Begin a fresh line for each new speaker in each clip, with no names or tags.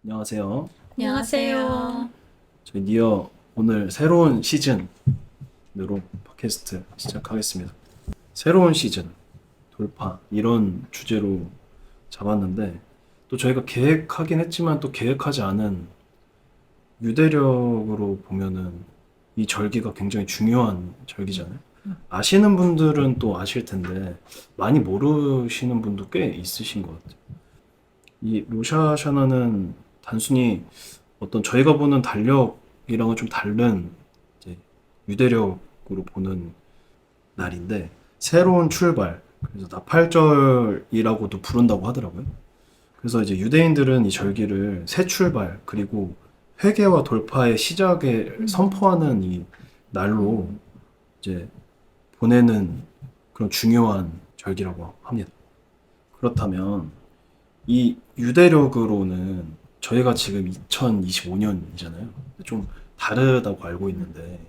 안녕하세요.
안녕하세요.
저희 니어 오늘 새로운 시즌으로 팟캐스트 시작하겠습니다. 새로운 시즌, 돌파 이런 주제로 잡았는데 또 저희가 계획하긴 했지만 또 계획하지 않은 유대력으로 보면은 이 절기가 굉장히 중요한 절기잖아요. 아시는 분들은 또 아실 텐데 많이 모르시는 분도 꽤 있으신 것 같아요. 이 로샤샤나는 단순히 어떤 저희가 보는 달력이랑은 좀 다른 이제 유대력으로 보는 날인데 새로운 출발, 그래서 나팔절이라고도 부른다고 하더라고요. 그래서 이제 유대인들은 이 절기를 새 출발 그리고 회개와 돌파의 시작을 선포하는 이 날로 이제 보내는 그런 중요한 절기라고 합니다. 그렇다면 이 유대력으로는 저희가 지금 2025년이잖아요. 좀 다르다고 알고 있는데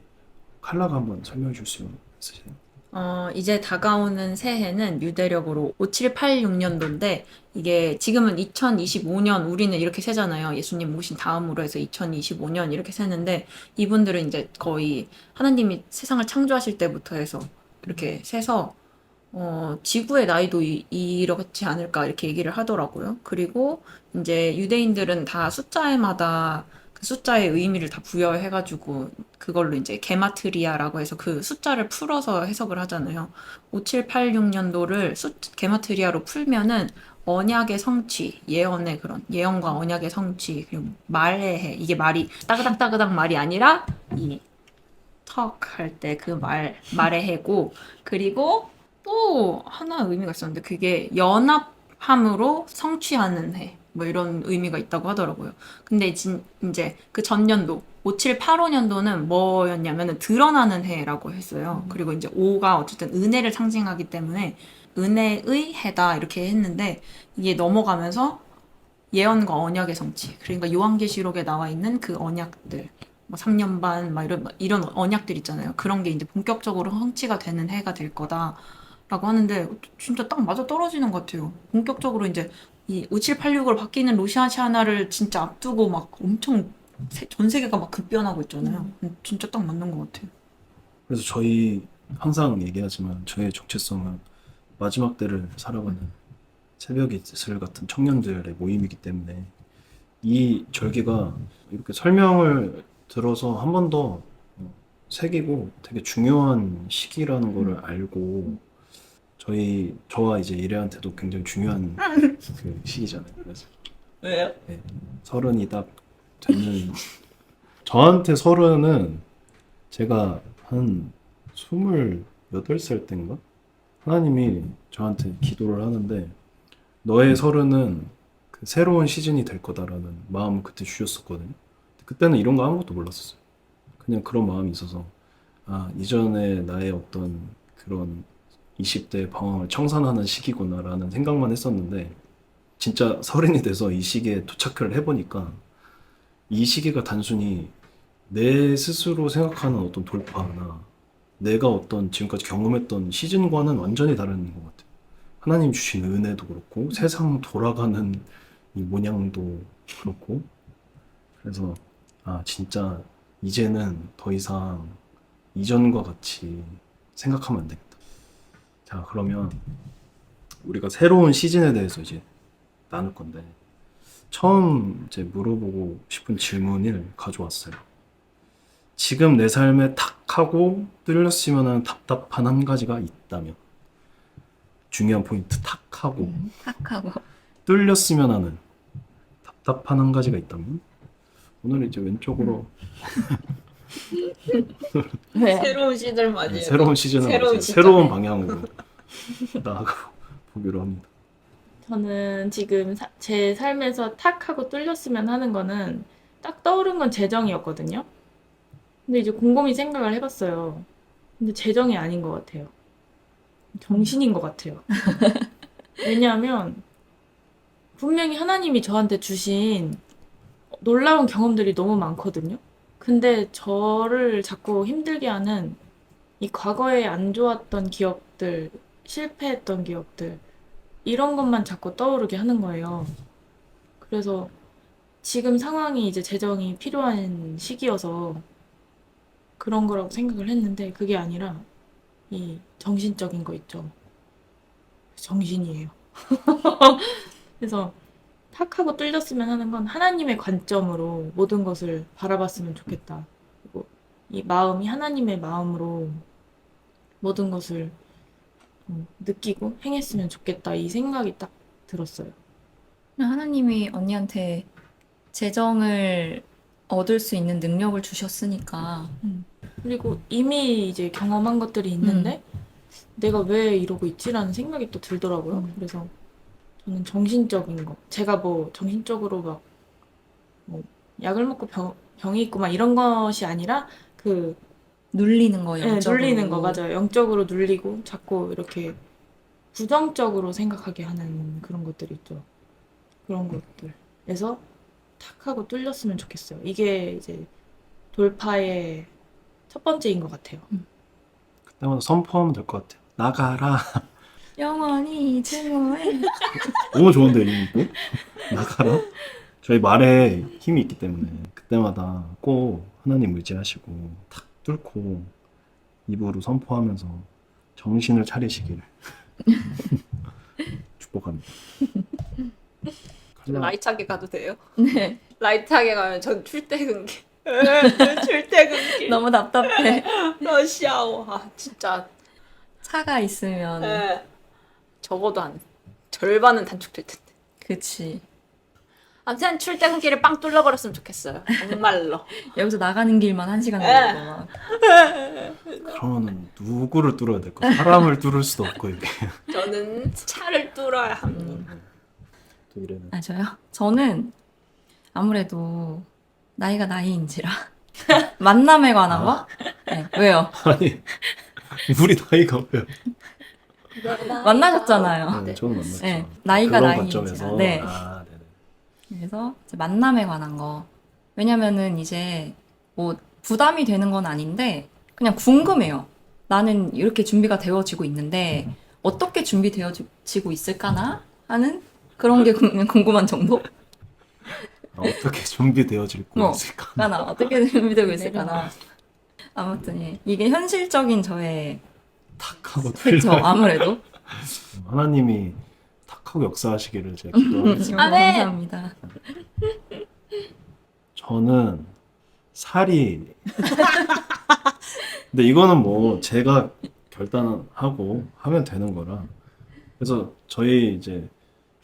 칼라가 한번 설명해 줄 수 있으세요?
이제 다가오는 새해는 유대력으로 5786년도인데, 이게 지금은 2025년, 우리는 이렇게 세잖아요. 예수님 오신 다음으로 해서 2025년 이렇게 세는데, 이분들은 이제 거의 하나님이 세상을 창조하실 때부터 해서 이렇게 세서, 지구의 나이도 이렇지 않을까 이렇게 얘기를 하더라고요. 그리고 이제 유대인들은 다 숫자에마다 그 숫자의 의미를 다 부여해가지고 그걸로 이제 게마트리아라고 해서 그 숫자를 풀어서 해석을 하잖아요. 5786년도를 게마트리아로 풀면은 언약의 성취, 예언의 그런 예언과 언약의 성취, 그리고 말의 해. 이게 말이 따그당 따그당 말이 아니라 이 턱 할 때 그 말의 해고, 그리고 또 하나 의미가 있었는데 그게 연합함으로 성취하는 해. 뭐 이런 의미가 있다고 하더라고요. 근데 이제 그 전년도 5785년도는 뭐였냐면은 드러나는 해라고 했어요. 그리고 이제 5가 어쨌든 은혜를 상징하기 때문에 은혜의 해다 이렇게 했는데, 이게 넘어가면서 예언과 언약의 성취. 그러니까 요한계시록에 나와 있는 그 언약들. 뭐 3년 반, 막 이런 언약들 있잖아요. 그런 게 이제 본격적으로 성취가 되는 해가 될 거다라고 하는데, 진짜 딱 맞아 떨어지는 것 같아요. 본격적으로 이제 이 5786으로 바뀌는 로시아시아나를 진짜 앞두고 막 엄청 전 세계가 막 급변하고 있잖아요. 진짜 딱 맞는 것 같아요.
그래서 저희 항상 얘기하지만 저의 정체성은 마지막 때를 살아가는 새벽 이슬 같은 청년들의 모임이기 때문에 이 절기가 이렇게 설명을 들어서 한 번 더 새기고 되게 중요한 시기라는 거를 알고 저와 이제 이래한테도 굉장히 중요한 그 시기잖아요. 그래서
왜요?
네, 서른이 딱 되는 저한테 서른은 제가 한 28살 때인가? 하나님이 저한테 기도를 하는데 너의 서른은 그 새로운 시즌이 될 거다라는 마음을 그때 주셨었거든요. 그때는 이런 거 아무것도 몰랐었어요. 그냥 그런 마음이 있어서 아, 이전에 나의 어떤 그런 20대 방황을 청산하는 시기구나라는 생각만 했었는데 진짜 서른이 돼서 이 시기에 도착을 해보니까 이 시기가 단순히 내 스스로 생각하는 어떤 돌파나 내가 어떤 지금까지 경험했던 시즌과는 완전히 다른 것 같아요. 하나님 주신 은혜도 그렇고 세상 돌아가는 이 모양도 그렇고 그래서 아 진짜 이제는 더 이상 이전과 같이 생각하면 안 되겠다. 자 그러면 우리가 새로운 시즌에 대해서 이제 나눌 건데 처음 이제 물어보고 싶은 질문을 가져왔어요. 지금 내 삶에 탁 하고 뚫렸으면 하는 답답한 한 가지가 있다면 중요한 포인트 탁 하고
탁하고.
뚫렸으면 하는 답답한 한 가지가 있다면 오늘 이제 왼쪽으로
왜요? 새로운 시절
네,
맞이해서
새로운 시즌을
새로운
이제 새로운
시점에.
방향으로 나아가 보기로 합니다.
저는 지금 제 삶에서 탁 하고 뚫렸으면 하는 거는 딱 떠오른 건 재정이었거든요. 근데 이제 곰곰이 생각을 해봤어요. 근데 재정이 아닌 것 같아요. 정신인 것 같아요. 왜냐하면 분명히 하나님이 저한테 주신 놀라운 경험들이 너무 많거든요. 근데 저를 자꾸 힘들게 하는 이 과거에 안 좋았던 기억들, 실패했던 기억들, 이런 것만 자꾸 떠오르게 하는 거예요. 그래서 지금 상황이 이제 재정이 필요한 시기여서 그런 거라고 생각을 했는데 그게 아니라 이 정신적인 거 있죠. 정신이에요. 그래서 탁하고 뚫렸으면 하는 건 하나님의 관점으로 모든 것을 바라봤으면 좋겠다. 그리고 이 마음이 하나님의 마음으로 모든 것을 느끼고 행했으면 좋겠다. 이 생각이 딱 들었어요.
하나님이 언니한테 재정을 얻을 수 있는 능력을 주셨으니까.
그리고 이미 이제 경험한 것들이 있는데 내가 왜 이러고 있지라는 생각이 또 들더라고요. 그래서 저는 정신적인 거, 제가 뭐 정신적으로 막 뭐 약을 먹고 병이 있고 막 이런 것이 아니라 그
눌리는 거, 영적으로.
눌리는 거 맞아요. 영적으로 눌리고 자꾸 이렇게 부정적으로 생각하게 하는 그런 것들 있죠. 그런 것들에서 탁 하고 뚫렸으면 좋겠어요. 이게 이제 돌파의 첫 번째인 것 같아요.
그때마다 선포하면 될 것 같아요. 나가라.
영원히 증오해.
너무 좋은데 이거? 나가라. 저희 말에 힘이 있기 때문에 그때마다 꼭 하나님 의지하시고 탁 뚫고 입으로 선포하면서 정신을 차리시기를 축복합니다.
좀 라이트하게 가도 돼요?
네.
라이트하게 가면 전 출퇴근기. 출퇴근기.
너무 답답해.
러시아워. 아, 진짜.
차가 있으면.
예. 적어도 한 절반은 단축될 텐데.
그치.
아무튼 출퇴근길을 빵 뚫려버렸으면 좋겠어요. 정말로.
여기서 나가는 길만 1시간
네.
걸리고 막.
그러면은 누구를 뚫어야 될까? 사람을 뚫을 수도 없고 이게
저는 차를 뚫어야 합니다.
또 이래는
아, 저요? 저는 아무래도 나이가 나이인지라. 만남에 관한 거? 네. 왜요?
아니 우리 나이가 왜요?
만나셨잖아요.
네, 저는 만났죠.
네, 나이가
그런
나이인지라.
관점에서
네.
아, 네네.
그래서 이제 만남에 관한 거. 왜냐면은 이제 뭐 부담이 되는 건 아닌데 그냥 궁금해요. 나는 이렇게 준비가 되어지고 있는데 어떻게 준비되어지고 있을까나 하는 그런 게 그냥 궁금한 정도?
아, 어떻게 준비되어질 있을까?
나나 어떻게 준비되고 있을까나. 아무튼 예. 이게 현실적인 저의
탁 하고
그렇죠.
뚫려.
아무래도.
하나님이 탁하고 역사하시기를 제가 기도하겠습니다.
아멘.
감사합니다.
저는 살이 근데 이거는 뭐 제가 결단하고 하면 되는 거라 그래서 저희 이제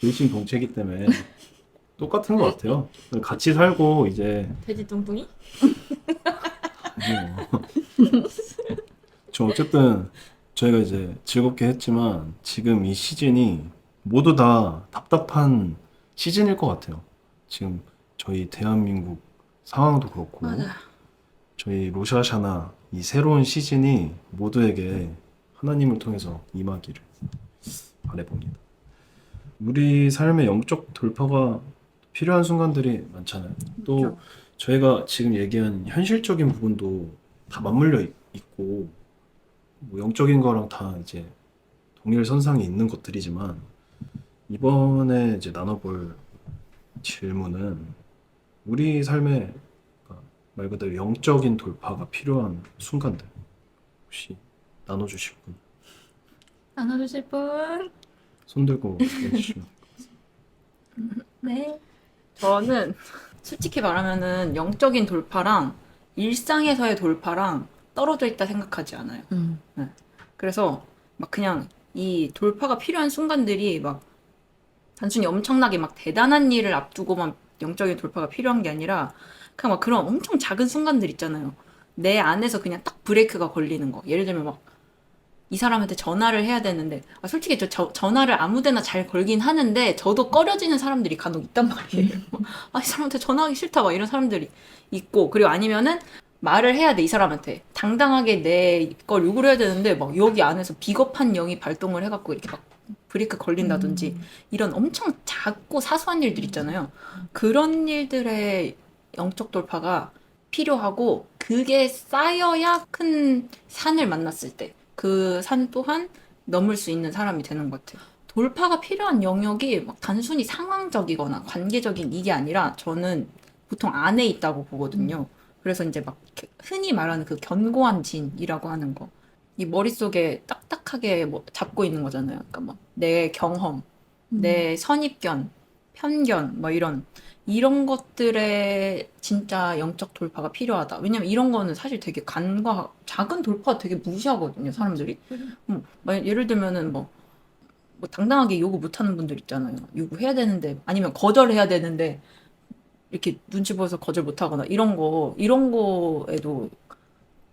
일심동체이기 때문에 똑같은 것 같아요. 같이 살고 이제
돼지 뚱뚱이?
저 어쨌든 저희가 이제 즐겁게 했지만 지금 이 시즌이 모두 다 답답한 시즌일 것 같아요. 지금 저희 대한민국 상황도 그렇고
맞아.
저희 로샤샤나 이 새로운 시즌이 모두에게 하나님을 통해서 임하기를 바라봅니다. 우리 삶의 영적 돌파가 필요한 순간들이 많잖아요. 또 저희가 지금 얘기한 현실적인 부분도 다 맞물려 있고 뭐 영적인 거랑 다 이제 동일선상에 있는 것들이지만 이번에 이제 나눠볼 질문은 우리 삶에 말 그대로 영적인 돌파가 필요한 순간들 혹시 나눠주실 분?
나눠주실 분?
손 들고 해주시면.
네.
저는 솔직히 말하면은 영적인 돌파랑 일상에서의 돌파랑 떨어져 있다 생각하지 않아요. 그래서 막 그냥 이 돌파가 필요한 순간들이 막 단순히 엄청나게 막 대단한 일을 앞두고만 영적인 돌파가 필요한 게 아니라 그냥 막 그런 엄청 작은 순간들 있잖아요. 내 안에서 그냥 딱 브레이크가 걸리는 거. 예를 들면 막 이 사람한테 전화를 해야 되는데 솔직히 전화를 아무데나 잘 걸긴 하는데 저도 꺼려지는 사람들이 간혹 있단 말이에요. 이 사람한테 전화하기 싫다 막 이런 사람들이 있고 그리고 아니면은 말을 해야 돼 이 사람한테 당당하게 내 걸 요구를 해야 되는데 막 여기 안에서 비겁한 영이 발동을 해갖고 이렇게 막 브레이크 걸린다든지 이런 엄청 작고 사소한 일들 있잖아요. 그런 일들의 영적 돌파가 필요하고 그게 쌓여야 큰 산을 만났을 때 그 산 또한 넘을 수 있는 사람이 되는 것 같아요. 돌파가 필요한 영역이 막 단순히 상황적이거나 관계적인 이게 아니라 저는 보통 안에 있다고 보거든요. 그래서 이제 막 흔히 말하는 그 견고한 진이라고 하는 거. 이 머릿속에 딱딱하게 뭐 잡고 있는 거잖아요. 그러니까 뭐 내 경험, 내 선입견, 편견, 뭐 이런 것들에 진짜 영적 돌파가 필요하다. 왜냐면 이런 거는 사실 되게 작은 돌파 되게 무시하거든요, 사람들이. 예를 들면은 뭐 당당하게 요구 못하는 분들 있잖아요. 요구해야 되는데, 아니면 거절해야 되는데, 이렇게 눈치 보여서 거절 못하거나, 이런 거에도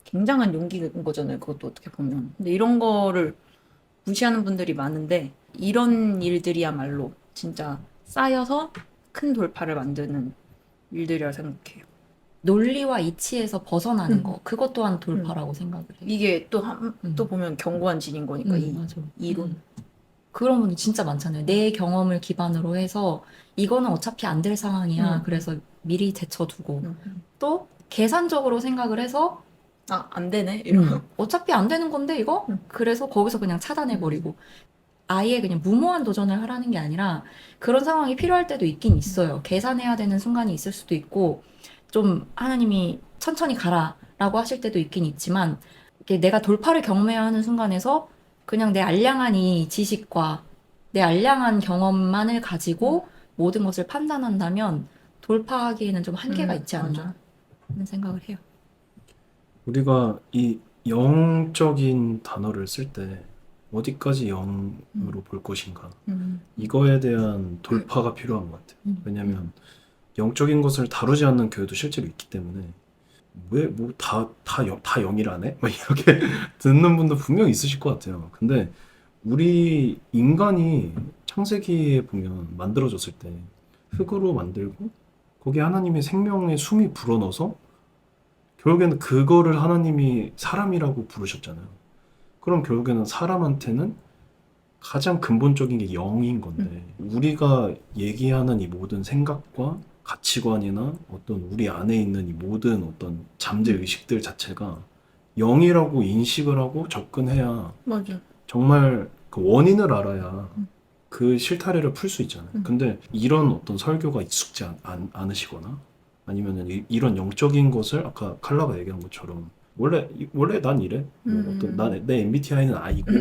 굉장한 용기인 거잖아요. 그것도 어떻게 보면. 근데 이런 거를 무시하는 분들이 많은데, 이런 일들이야말로 진짜 쌓여서 큰 돌파를 만드는 일들이라 생각해요.
논리와 이치에서 벗어나는
음.
거 그것 또한 돌파라고 생각을 해요.
이게 또
음.
보면 견고한 진인 거니까,
맞아.
이론.
그런 분들 진짜 많잖아요. 내 경험을 기반으로 해서 이거는 어차피 안 될 상황이야. 그래서 미리 제쳐두고 또 계산적으로 생각을 해서
아, 안 되네? 이런.
어차피 안 되는 건데 이거? 그래서 거기서 그냥 차단해버리고 아예 그냥 무모한 도전을 하라는 게 아니라 그런 상황이 필요할 때도 있긴 있어요. 계산해야 되는 순간이 있을 수도 있고 좀 하나님이 천천히 가라라고 하실 때도 있긴 있지만 이게 내가 돌파를 경험해야 하는 순간에서 그냥 내 알량한 이 지식과 내 알량한 경험만을 가지고 모든 것을 판단한다면 돌파하기에는 좀 한계가 있지 않나
맞아.
하는 생각을 해요.
우리가 이 영적인 단어를 쓸 때 어디까지 영으로 볼 것인가 이거에 대한 돌파가 필요한 것 같아요. 왜냐면 영적인 것을 다루지 않는 교회도 실제로 있기 때문에 왜 뭐 다 영이라네? 막 이렇게 듣는 분도 분명 있으실 것 같아요. 근데 우리 인간이 창세기에 보면 만들어졌을 때 흙으로 만들고 거기에 하나님의 생명의 숨이 불어넣어서 결국에는 그거를 하나님이 사람이라고 부르셨잖아요. 그럼 결국에는 사람한테는 가장 근본적인 게 영인 건데 우리가 얘기하는 이 모든 생각과 가치관이나 어떤 우리 안에 있는 이 모든 어떤 잠재 의식들 자체가 영이라고 인식을 하고 접근해야
맞아.
정말 그 원인을 알아야 그 실타래를 풀 수 있잖아요. 근데 이런 어떤 설교가 익숙지 않으시거나 아니면은 이런 영적인 것을 아까 칼라가 얘기한 것처럼 원래 난 이래. 뭐 어떤 내 MBTI는 I고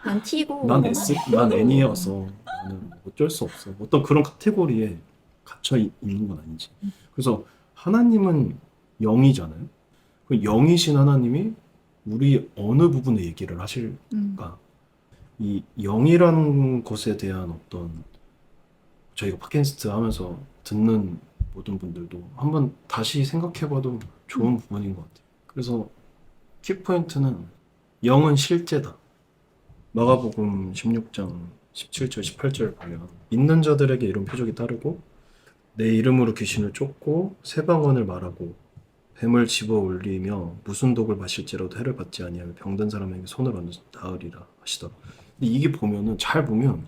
난 T고
난 S, 난 N이어서 나는 어쩔 수 없어. 어떤 그런 카테고리에 갇혀 있는 건 아니지. 그래서 하나님은 영이잖아요. 그 영이신 하나님이 우리 어느 부분에 얘기를 하실까? 이 영이라는 것에 대한 어떤 저희가 팟캐스트 하면서 듣는 모든 분들도 한번 다시 생각해봐도 좋은 부분인 것 같아요. 그래서 키포인트는 영은 실제다. 마가복음 16장 17절 18절 보면 믿는 자들에게 이런 표적이 따르고 내 이름으로 귀신을 쫓고 새 방언을 말하고 뱀을 집어 올리며 무슨 독을 마실지라도 해를 받지 아니하며 병든 사람에게 손을 얹어 나으리라 하시더라. 근데 이게 보면은 잘 보면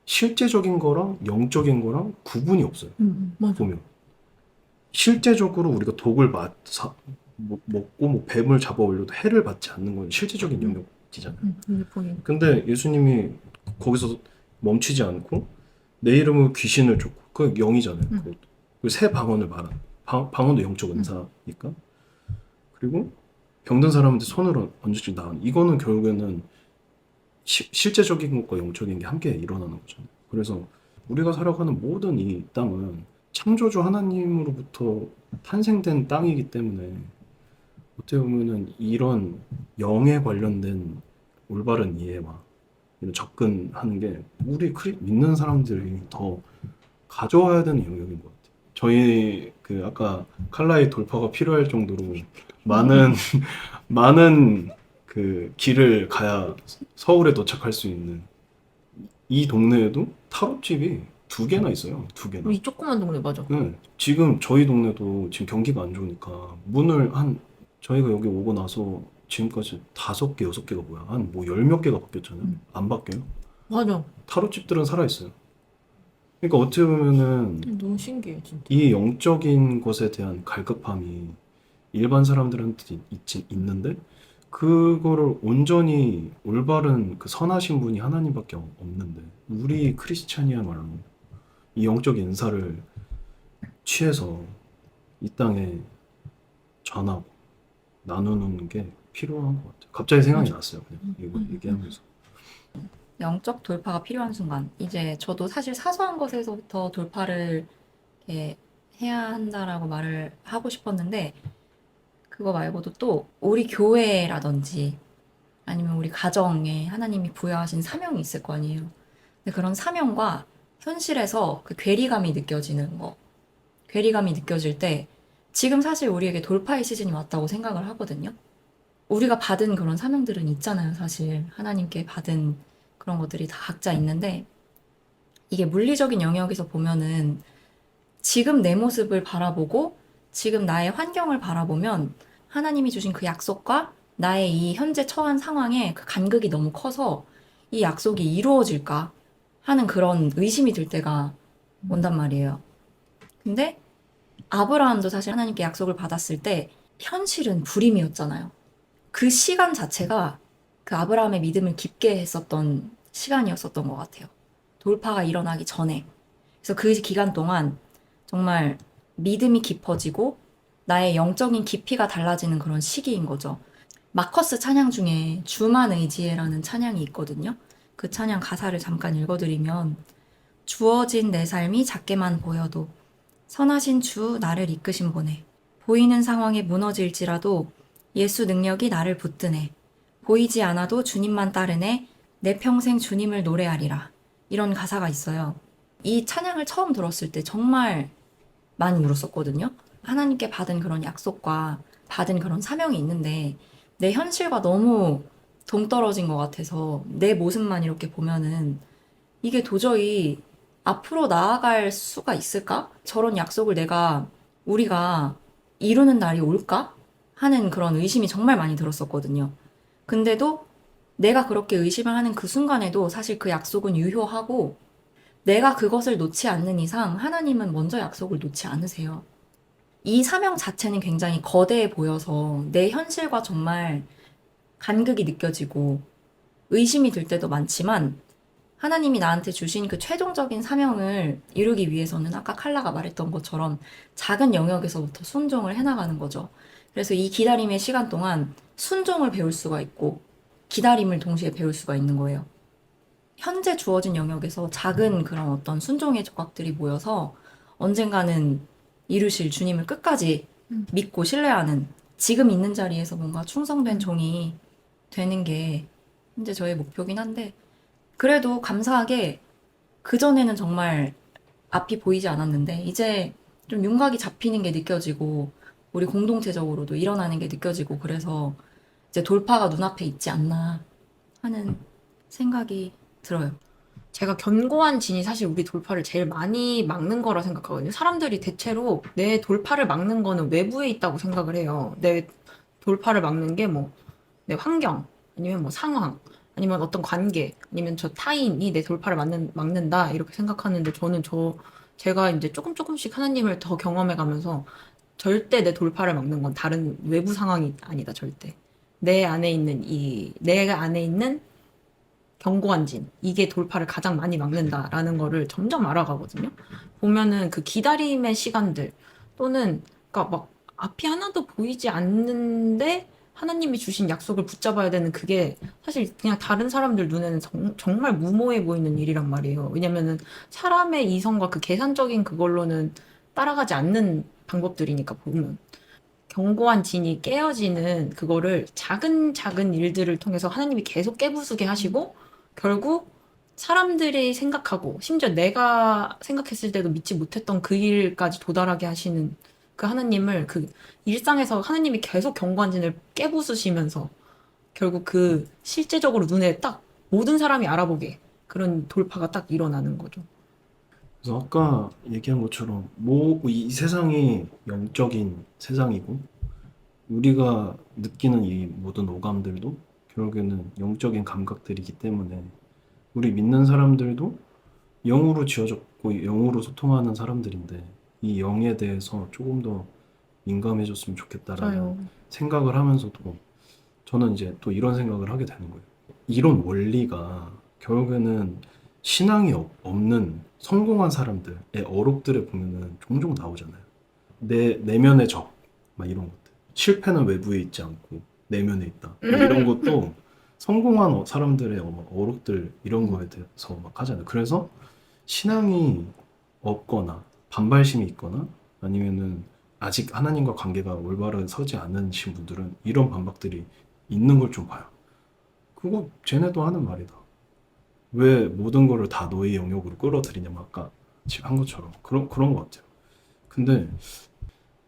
실제적인 거랑 영적인 거랑 구분이 없어요. 보면 실제적으로 우리가 독을 먹고 뭐 뱀을 잡아 올려도 해를 받지 않는 건 실제적인 영역이잖아요. 근데 예수님이 거기서 멈추지 않고 내 이름으로 귀신을 쫓고 그 영이잖아요. 그 새 방언을 말하는 방언도 영적 은사니까. 그리고 병든 사람한테 손을 얹으시 나은 이거는 결국에는 실제적인 것과 영적인 게 함께 일어나는 거잖아요. 그래서 우리가 살아가는 모든 이 땅은 창조주 하나님으로부터 탄생된 땅이기 때문에 어떻게 보면은 이런 영에 관련된 올바른 이해와 이런 접근하는 게 우리 믿는 사람들이 더 가져와야 되는 영역인 것 같아요. 저희 그 아까 칼라의 돌파가 필요할 정도로 많은 그 길을 가야 서울에 도착할 수 있는 이 동네에도 타로집이 2개나 있어요. 2개나.
이 조그만 동네 맞아.
네, 지금 저희 동네도 지금 경기가 안 좋으니까 문을 저희가 여기 오고 나서 지금까지 5개, 6개가 뭐야? 한 뭐 10몇 개가 바뀌었잖아요. 안 바뀌어요.
맞아.
타로집들은 살아있어요. 그러니까 어떻게 보면은
너무 신기해, 진짜.
이 영적인 것에 대한 갈급함이 일반 사람들한테 있는데 그거를 온전히 올바른 그 선하신 분이 하나님밖에 없는데 우리 크리스찬이야말로 이 영적인 은사를 취해서 이 땅에 전하고 나누는 게 필요한 것 같아요. 갑자기 생각이 났어요. 그냥 이거 얘기하면서.
영적 돌파가 필요한 순간. 이제 저도 사실 사소한 것에서부터 돌파를 이렇게 해야 한다라고 말을 하고 싶었는데, 그거 말고도 또 우리 교회라든지 아니면 우리 가정에 하나님이 부여하신 사명이 있을 거 아니에요. 근데 그런 사명과 현실에서 그 괴리감이 느껴지는 거. 괴리감이 느껴질 때 지금 사실 우리에게 돌파의 시즌이 왔다고 생각을 하거든요. 우리가 받은 그런 사명들은 있잖아요, 사실. 하나님께 받은 그런 것들이 다 각자 있는데, 이게 물리적인 영역에서 보면은 지금 내 모습을 바라보고 지금 나의 환경을 바라보면 하나님이 주신 그 약속과 나의 이 현재 처한 상황에 그 간극이 너무 커서 이 약속이 이루어질까 하는 그런 의심이 들 때가 온단 말이에요. 근데 아브라함도 사실 하나님께 약속을 받았을 때 현실은 불임이었잖아요. 그 시간 자체가 그 아브라함의 믿음을 깊게 했었던 시간이었었던 것 같아요. 돌파가 일어나기 전에. 그래서 그 기간 동안 정말 믿음이 깊어지고 나의 영적인 깊이가 달라지는 그런 시기인 거죠. 마커스 찬양 중에 주만 의지해라는 찬양이 있거든요. 그 찬양 가사를 잠깐 읽어드리면, 주어진 내 삶이 작게만 보여도 선하신 주 나를 이끄신 보네. 보이는 상황에 무너질지라도 예수 능력이 나를 붙드네. 보이지 않아도 주님만 따르네. 내 평생 주님을 노래하리라. 이런 가사가 있어요. 이 찬양을 처음 들었을 때 정말 많이 울었었거든요. 하나님께 받은 그런 약속과 받은 그런 사명이 있는데 내 현실과 너무 동떨어진 것 같아서 내 모습만 이렇게 보면은 이게 도저히 앞으로 나아갈 수가 있을까? 저런 약속을 우리가 이루는 날이 올까? 하는 그런 의심이 정말 많이 들었었거든요. 근데도 내가 그렇게 의심을 하는 그 순간에도 사실 그 약속은 유효하고, 내가 그것을 놓지 않는 이상 하나님은 먼저 약속을 놓지 않으세요. 이 사명 자체는 굉장히 거대해 보여서 내 현실과 정말 간극이 느껴지고 의심이 들 때도 많지만, 하나님이 나한테 주신 그 최종적인 사명을 이루기 위해서는 아까 칼라가 말했던 것처럼 작은 영역에서부터 순종을 해나가는 거죠. 그래서 이 기다림의 시간 동안 순종을 배울 수가 있고 기다림을 동시에 배울 수가 있는 거예요. 현재 주어진 영역에서 작은 그런 어떤 순종의 조각들이 모여서 언젠가는 이루실 주님을 끝까지 믿고 신뢰하는, 지금 있는 자리에서 뭔가 충성된 종이 되는 게 현재 저의 목표긴 한데, 그래도 감사하게 그전에는 정말 앞이 보이지 않았는데 이제 좀 윤곽이 잡히는 게 느껴지고 우리 공동체적으로도 일어나는 게 느껴지고, 그래서 이제 돌파가 눈앞에 있지 않나 하는 생각이 들어요.
제가 견고한 진이 사실 우리 돌파를 제일 많이 막는 거라 생각하거든요. 사람들이 대체로 내 돌파를 막는 거는 외부에 있다고 생각을 해요. 내 돌파를 막는 게 뭐, 내 환경, 아니면 뭐 상황, 아니면 어떤 관계, 아니면 저 타인이 내 돌파를 막는다, 이렇게 생각하는데, 제가 이제 조금씩 하나님을 더 경험해 가면서 절대 내 돌파를 막는 건 다른 외부 상황이 아니다, 절대. 내가 안에 있는 견고한 진, 이게 돌파를 가장 많이 막는다라는 거를 점점 알아가거든요. 보면은 그 기다림의 시간들, 또는 그러니까 막 앞이 하나도 보이지 않는데 하나님이 주신 약속을 붙잡아야 되는, 그게 사실 그냥 다른 사람들 눈에는 정말 무모해 보이는 일이란 말이에요. 왜냐면은 사람의 이성과 그 계산적인 그걸로는 따라가지 않는 방법들이니까, 보면. 견고한 진이 깨어지는 그거를 작은 일들을 통해서 하나님이 계속 깨부수게 하시고, 결국 사람들이 생각하고 심지어 내가 생각했을 때도 믿지 못했던 그 일까지 도달하게 하시는 그 하나님을, 그 일상에서 하나님이 계속 견고한 진을 깨부수시면서 결국 그 실제적으로 눈에 딱 모든 사람이 알아보게 그런 돌파가 딱 일어나는 거죠.
그래서 아까 얘기한 것처럼 이 세상이 영적인 세상이고 우리가 느끼는 이 모든 오감들도 결국에는 영적인 감각들이기 때문에, 우리 믿는 사람들도 영으로 지어졌고 영으로 소통하는 사람들인데 이 영에 대해서 조금 더 민감해졌으면 좋겠다라는
맞아요.
생각을 하면서도 저는 이제 또 이런 생각을 하게 되는 거예요. 이런 원리가 결국에는 신앙이 없는 성공한 사람들의 어록들에 보면은 종종 나오잖아요. 내 내면의 적, 막 이런 것들. 실패는 외부에 있지 않고 내면에 있다. 막 이런 것도 성공한 사람들의 어록들 이런 거에 대해서 막 하잖아요. 그래서 신앙이 없거나 반발심이 있거나 아니면은 아직 하나님과 관계가 올바로 서지 않으신 분들은 이런 반박들이 있는 걸 좀 봐요. 그거 쟤네도 하는 말이다. 왜 모든 거를 다 너의 영역으로 끌어들이냐면 아까 지금 한 것처럼 그런 것 같아요. 근데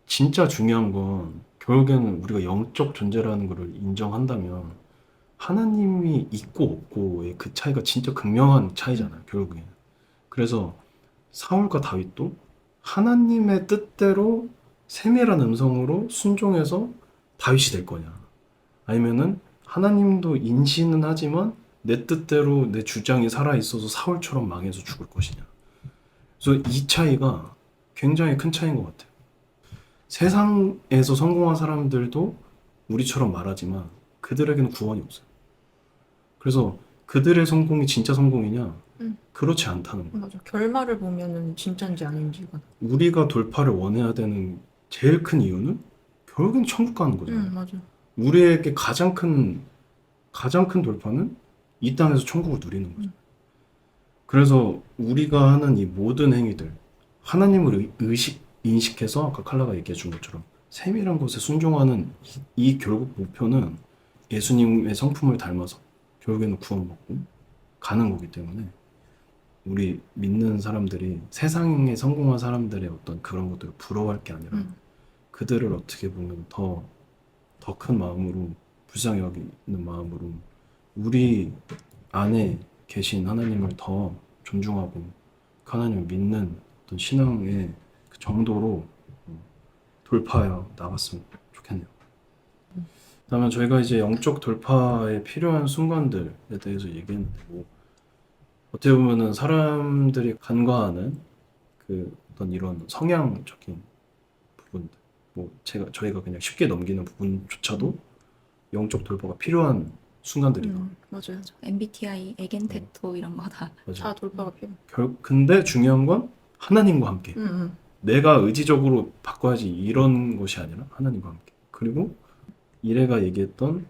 진짜 중요한 건 결국에는 우리가 영적 존재라는 것을 인정한다면 하나님이 있고 없고의 그 차이가 진짜 극명한 차이잖아요. 결국에는. 그래서 사울과 다윗도 하나님의 뜻대로 세밀한 음성으로 순종해서 다윗이 될 거냐 아니면은 하나님도 인지는 하지만 내 뜻대로 내 주장이 살아있어서 사울처럼 망해서 죽을 것이냐. 그래서 이 차이가 굉장히 큰 차이인 것 같아요. 세상에서 성공한 사람들도 우리처럼 말하지만 그들에게는 구원이 없어요. 그래서 그들의 성공이 진짜 성공이냐? 그렇지 않다는 거예요.
맞아. 결말을 보면은 진짜인지 아닌지가.
우리가 돌파를 원해야 되는 제일 큰 이유는 결국엔 천국 가는 거잖아요.
맞아.
우리에게 가장 큰 돌파는 이 땅에서 천국을 누리는 거죠. 그래서 우리가 하는 이 모든 행위들, 하나님을 인식해서 아까 칼라가 얘기해 준 것처럼 세밀한 것에 순종하는 이 결국 목표는 예수님의 성품을 닮아서 결국에는 구원받고 가는 거기 때문에 우리 믿는 사람들이 세상에 성공한 사람들의 어떤 그런 것들을 부러워할 게 아니라 그들을 어떻게 보면 더 큰 마음으로 불쌍히 여기는 마음으로 우리 안에 계신 하나님을 더 존중하고 그 하나님을 믿는 어떤 신앙의 그 정도로 돌파하여 나갔으면 좋겠네요. 그다음에 저희가 이제 영적 돌파에 필요한 순간들에 대해서 얘기했는데 뭐 어떻게 보면은 사람들이 간과하는 그 어떤 이런 성향적인 부분들 뭐 저희가 그냥 쉽게 넘기는 부분조차도 영적 돌파가 필요한 순간들이다.
맞아요.
MBTI, 에겐테토 이런 거 다.
맞아.
다 돌파가 필요.
근데 중요한 건 하나님과 함께. 내가 의지적으로 바꿔야지 이런 것이 아니라 하나님과 함께. 그리고 이래가 얘기했던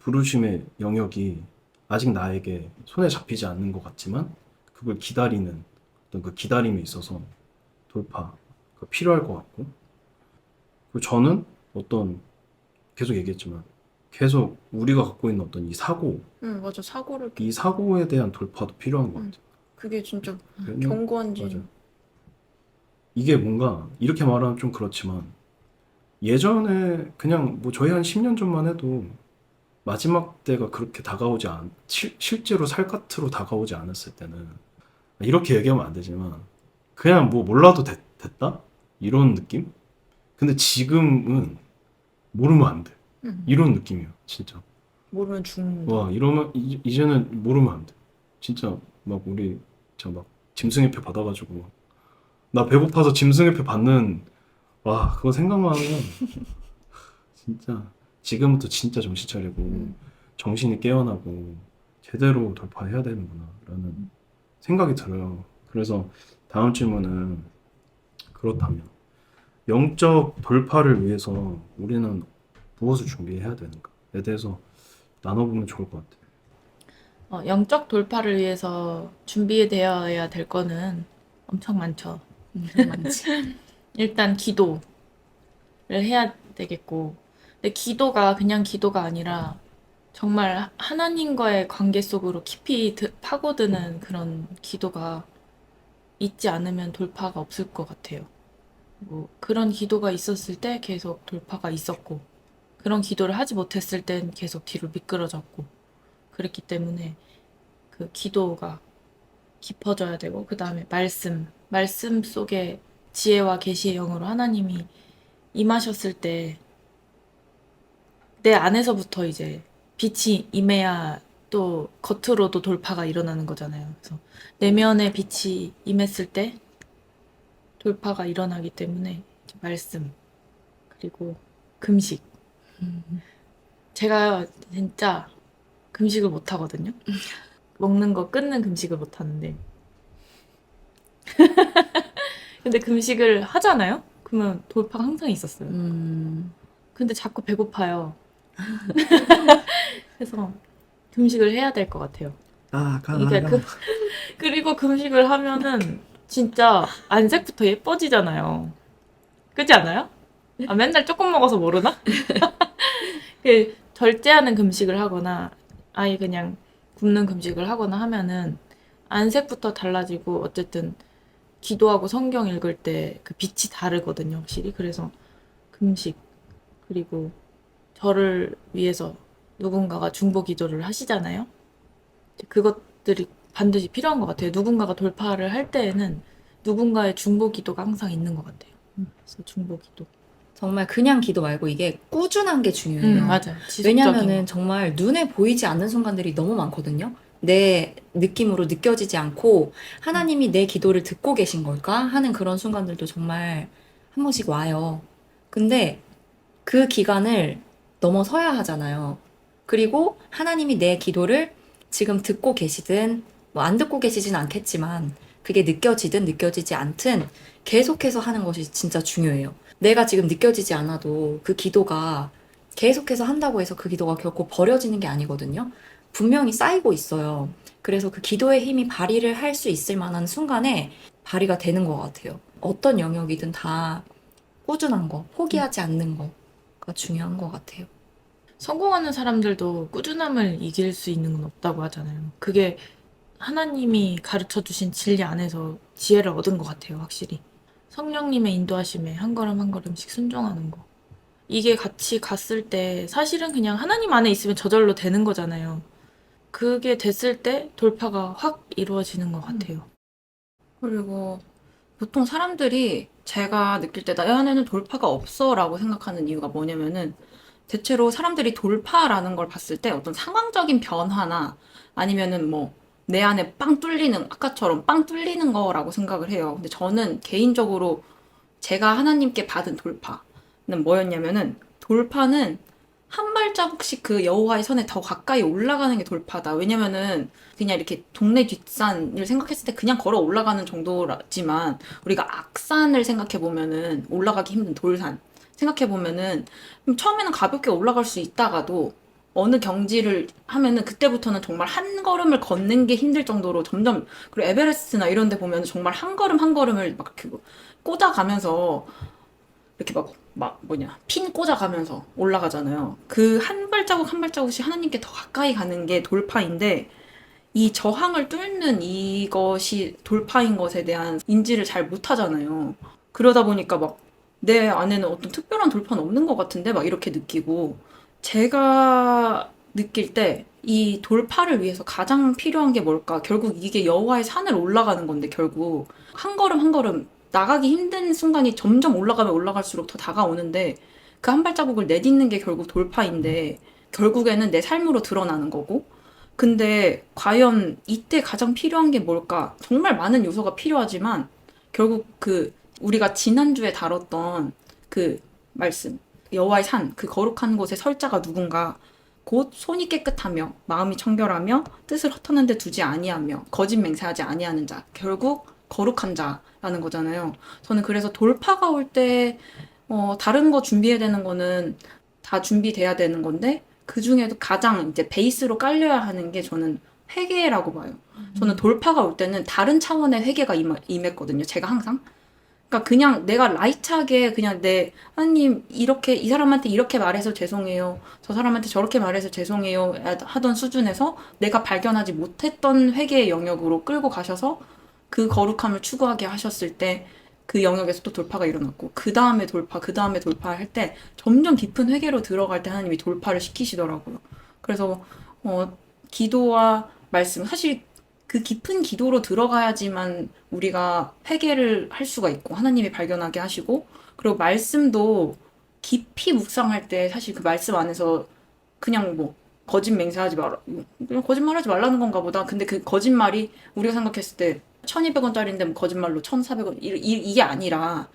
부르심의 영역이 아직 나에게 손에 잡히지 않는 것 같지만 그걸 기다리는 어떤 그 기다림에 있어서 돌파가 필요할 것 같고 그리고 저는 어떤 계속 얘기했지만 계속 우리가 갖고 있는 어떤 이 사고
맞아. 사고를
이 사고에 대한 돌파도 필요한 것 같아요.
그게 진짜
왜냐면-
견고한지.
맞아. 이게 뭔가 이렇게 말하면 좀 그렇지만 예전에 그냥 뭐 저희 한 10년 전만 해도 마지막 때가 그렇게 다가오지 실제로 살갗으로 다가오지 않았을 때는 이렇게 얘기하면 안 되지만 그냥 뭐 몰라도 됐다? 이런 느낌? 근데 지금은 모르면 안 돼. 이런 느낌이야, 진짜.
모르면 죽는다.
와, 이러면 이제는 모르면 안 돼. 진짜 막 우리 막 짐승의표 받아가지고 나 배고파서 짐승의표 받는 와 그거 생각만 하면 진짜 지금부터 진짜 정신 차리고 정신이 깨어나고 제대로 돌파해야 되는구나라는 생각이 들어요. 그래서 다음 질문은 그렇다면 영적 돌파를 위해서 우리는 무엇을 준비해야 되는가에 대해서 나눠보면 좋을 것 같아요.
영적 돌파를 위해서 준비되어야 될 거는 엄청 많죠.
많지.
일단 기도를 해야 되겠고, 근데 기도가 그냥 기도가 아니라 정말 하나님과의 관계 속으로 깊이 파고드는 그런 기도가 있지 않으면 돌파가 없을 것 같아요. 뭐 그런 기도가 있었을 때 계속 돌파가 있었고, 그런 기도를 하지 못했을 땐 계속 뒤로 미끄러졌고, 그랬기 때문에 그 기도가 깊어져야 되고, 그 다음에 말씀 속에 지혜와 계시의 영으로 하나님이 임하셨을 때 내 안에서부터 이제 빛이 임해야 또 겉으로도 돌파가 일어나는 거잖아요. 그래서 내면에 빛이 임했을 때 돌파가 일어나기 때문에 이제 말씀 그리고 금식. 제가 진짜 금식을 못 하거든요. 먹는 거 끊는 금식을 못 하는데. 근데 금식을 하잖아요? 그러면 돌파가 항상 있었어요. 근데 자꾸 배고파요. 그래서 금식을 해야 될 것 같아요. 이게 그리고 금식을 하면은 진짜 안색부터 예뻐지잖아요. 그렇지 않아요? 아, 맨날 조금 먹어서 모르나? 그 절제하는 금식을 하거나 아예 그냥 굶는 금식을 하거나 하면은 안색부터 달라지고 어쨌든 기도하고 성경 읽을 때 그 빛이 다르거든요, 확실히. 그래서 금식 그리고 저를 위해서 누군가가 중보 기도를 하시잖아요. 그것들이 반드시 필요한 것 같아요. 누군가가 돌파를 할 때에는 누군가의 중보 기도가 항상 있는 것 같아요. 그래서 중보 기도.
정말 그냥 기도 말고 이게 꾸준한 게 중요해요.
맞아요. 지속적인
왜냐면은
거.
정말 눈에 보이지 않는 순간들이 너무 많거든요. 내 느낌으로 느껴지지 않고 하나님이 내 기도를 듣고 계신 걸까 하는 그런 순간들도 정말 한 번씩 와요. 근데 그 기간을 넘어서야 하잖아요. 그리고 하나님이 내 기도를 지금 듣고 계시든 뭐 안 듣고 계시진 않겠지만 그게 느껴지든 느껴지지 않든 계속해서 하는 것이 진짜 중요해요. 내가 지금 느껴지지 않아도 그 기도가 계속해서 한다고 해서 그 기도가 결코 버려지는 게 아니거든요. 분명히 쌓이고 있어요. 그래서 그 기도의 힘이 발휘를 할 수 있을 만한 순간에 발휘가 되는 것 같아요. 어떤 영역이든 다 꾸준한 거, 포기하지 않는 거가 중요한 것 같아요.
성공하는 사람들도 꾸준함을 이길 수 있는 건 없다고 하잖아요. 그게 하나님이 가르쳐 주신 진리 안에서 지혜를 얻은 것 같아요, 확실히. 성령님의 인도하심에 한 걸음 한 걸음씩 순종하는 거. 이게 같이 갔을 때 사실은 그냥 하나님 안에 있으면 저절로 되는 거잖아요. 그게 됐을 때 돌파가 확 이루어지는 것 같아요.
그리고 보통 사람들이 제가 느낄 때 나 안에는 돌파가 없어 라고 생각하는 이유가 뭐냐면은 대체로 사람들이 돌파라는 걸 봤을 때 어떤 상황적인 변화나 아니면은 뭐 내 안에 빵 뚫리는, 아까처럼 빵 뚫리는 거라고 생각을 해요. 근데 저는 개인적으로 제가 하나님께 받은 돌파는 뭐였냐면은 돌파는 한 발자국씩 그 여호와의 선에 더 가까이 올라가는 게 돌파다. 왜냐면은 그냥 이렇게 동네 뒷산을 생각했을 때 그냥 걸어 올라가는 정도지만 우리가 악산을 생각해 보면은 올라가기 힘든 돌산 생각해 보면은 처음에는 가볍게 올라갈 수 있다가도 어느 경지를 하면은 그때부터는 정말 한 걸음을 걷는 게 힘들 정도로 점점 그리고 에베레스트나 이런 데 보면 정말 한 걸음 한 걸음을 막 이렇게 꽂아가면서 이렇게 핀 꽂아가면서 올라가잖아요. 그 한 발자국 한 발자국씩 하나님께 더 가까이 가는 게 돌파인데, 이 저항을 뚫는 이것이 돌파인 것에 대한 인지를 잘 못하잖아요. 그러다 보니까 막 내 안에는 어떤 특별한 돌파는 없는 것 같은데 막 이렇게 느끼고, 제가 느낄 때 이 돌파를 위해서 가장 필요한 게 뭘까? 결국 이게 여호와의 산을 올라가는 건데 결국 한 걸음 한 걸음 나가기 힘든 순간이 점점 올라가면 올라갈수록 더 다가오는데 그 한 발자국을 내딛는 게 결국 돌파인데 결국에는 내 삶으로 드러나는 거고, 근데 과연 이때 가장 필요한 게 뭘까? 정말 많은 요소가 필요하지만 결국 그 우리가 지난주에 다뤘던 그 말씀 여호와의 산 그 거룩한 곳에 설 자가 누군가 곧 손이 깨끗하며 마음이 청결하며 뜻을 헛하는 데 두지 아니하며 거짓 맹세하지 아니하는 자, 결국 거룩한 자라는 거잖아요. 저는 그래서 돌파가 올 때 다른 거 준비해야 되는 거는 다 준비돼야 되는 건데 그 중에도 가장 이제 베이스로 깔려야 하는 게 저는 회개라고 봐요. 저는 돌파가 올 때는 다른 차원의 회개가 임했거든요. 제가 항상. 그러니까 그냥 내가 라이트하게 그냥 내 하나님 이렇게 이 사람한테 이렇게 말해서 죄송해요. 저 사람한테 저렇게 말해서 죄송해요. 하던 수준에서 내가 발견하지 못했던 회개의 영역으로 끌고 가셔서 그 거룩함을 추구하게 하셨을 때 그 영역에서 또 돌파가 일어났고 그 다음에 돌파, 그 다음에 돌파할 때 점점 깊은 회개로 들어갈 때 하나님이 돌파를 시키시더라고요. 그래서 기도와 말씀, 사실 그 깊은 기도로 들어가야지만 우리가 회개를 할 수가 있고 하나님이 발견하게 하시고, 그리고 말씀도 깊이 묵상할 때 사실 그 말씀 안에서 그냥 뭐 거짓 맹세하지 마라, 그냥 거짓말하지 말라는 건가 보다. 근데 그 거짓말이 우리가 생각했을 때 1200원짜리인데 뭐 거짓말로 1400원 이게 아니라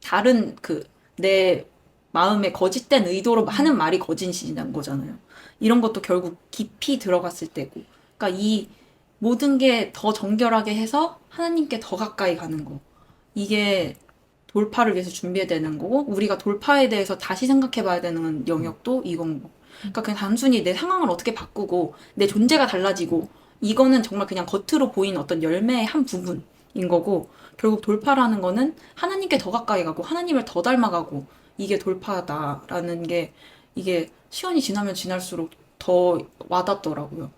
다른 그 내 마음에 거짓된 의도로 하는 말이 거짓이란 거잖아요. 이런 것도 결국 깊이 들어갔을 때고, 그러니까 이 모든 게 더 정결하게 해서 하나님께 더 가까이 가는 거. 이게 돌파를 위해서 준비해야 되는 거고, 우리가 돌파에 대해서 다시 생각해 봐야 되는 영역도 이건 거. 그러니까 그냥 단순히 내 상황을 어떻게 바꾸고, 내 존재가 달라지고, 이거는 정말 그냥 겉으로 보이는 어떤 열매의 한 부분인 거고, 결국 돌파라는 거는 하나님께 더 가까이 가고, 하나님을 더 닮아가고, 이게 돌파다라는 게, 이게 시간이 지나면 지날수록 더 와닿더라고요.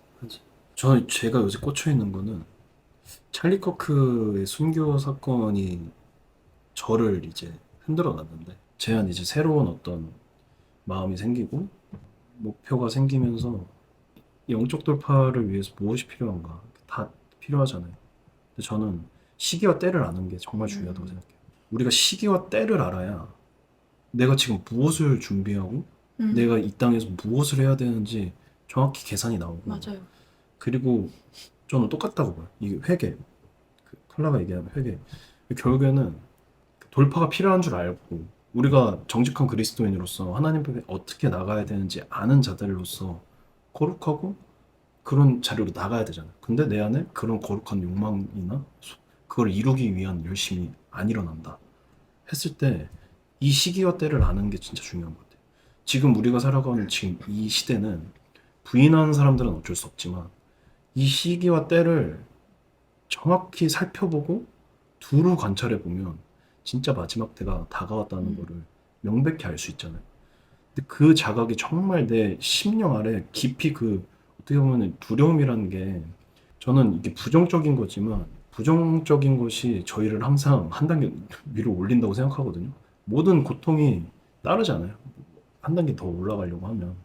제가 요새 꽂혀 있는 거는 찰리 커크의 순교 사건이 저를 이제 흔들어 놨는데, 제한 이제 새로운 어떤 마음이 생기고 목표가 생기면서 영적 돌파를 위해서 무엇이 필요한가? 다 필요하잖아요. 근데 저는 시기와 때를 아는 게 정말 중요하다고 생각해요. 우리가 시기와 때를 알아야 내가 지금 무엇을 준비하고 내가 이 땅에서 무엇을 해야 되는지 정확히 계산이 나오고,
맞아요.
그리고 저는 똑같다고 봐요. 이게 회개, 컬라가 얘기하는 회개, 결국에는 돌파가 필요한 줄 알고 우리가 정직한 그리스도인으로서 하나님 앞에 어떻게 나가야 되는지 아는 자들로서 거룩하고 그런 자리로 나가야 되잖아요. 근데 내 안에 그런 거룩한 욕망이나 그걸 이루기 위한 열심이 안 일어난다 했을 때 이 시기와 때를 아는 게 진짜 중요한 것 같아요. 지금 우리가 살아가는 지금 이 시대는 부인하는 사람들은 어쩔 수 없지만 이 시기와 때를 정확히 살펴보고 두루 관찰해 보면 진짜 마지막 때가 다가왔다는 거를 명백히 알 수 있잖아요. 근데 그 자각이 정말 내 심령 아래 깊이 어떻게 보면 두려움이라는 게, 저는 이게 부정적인 거지만 부정적인 것이 저희를 항상 한 단계 위로 올린다고 생각하거든요. 모든 고통이 따르잖아요. 한 단계 더 올라가려고 하면.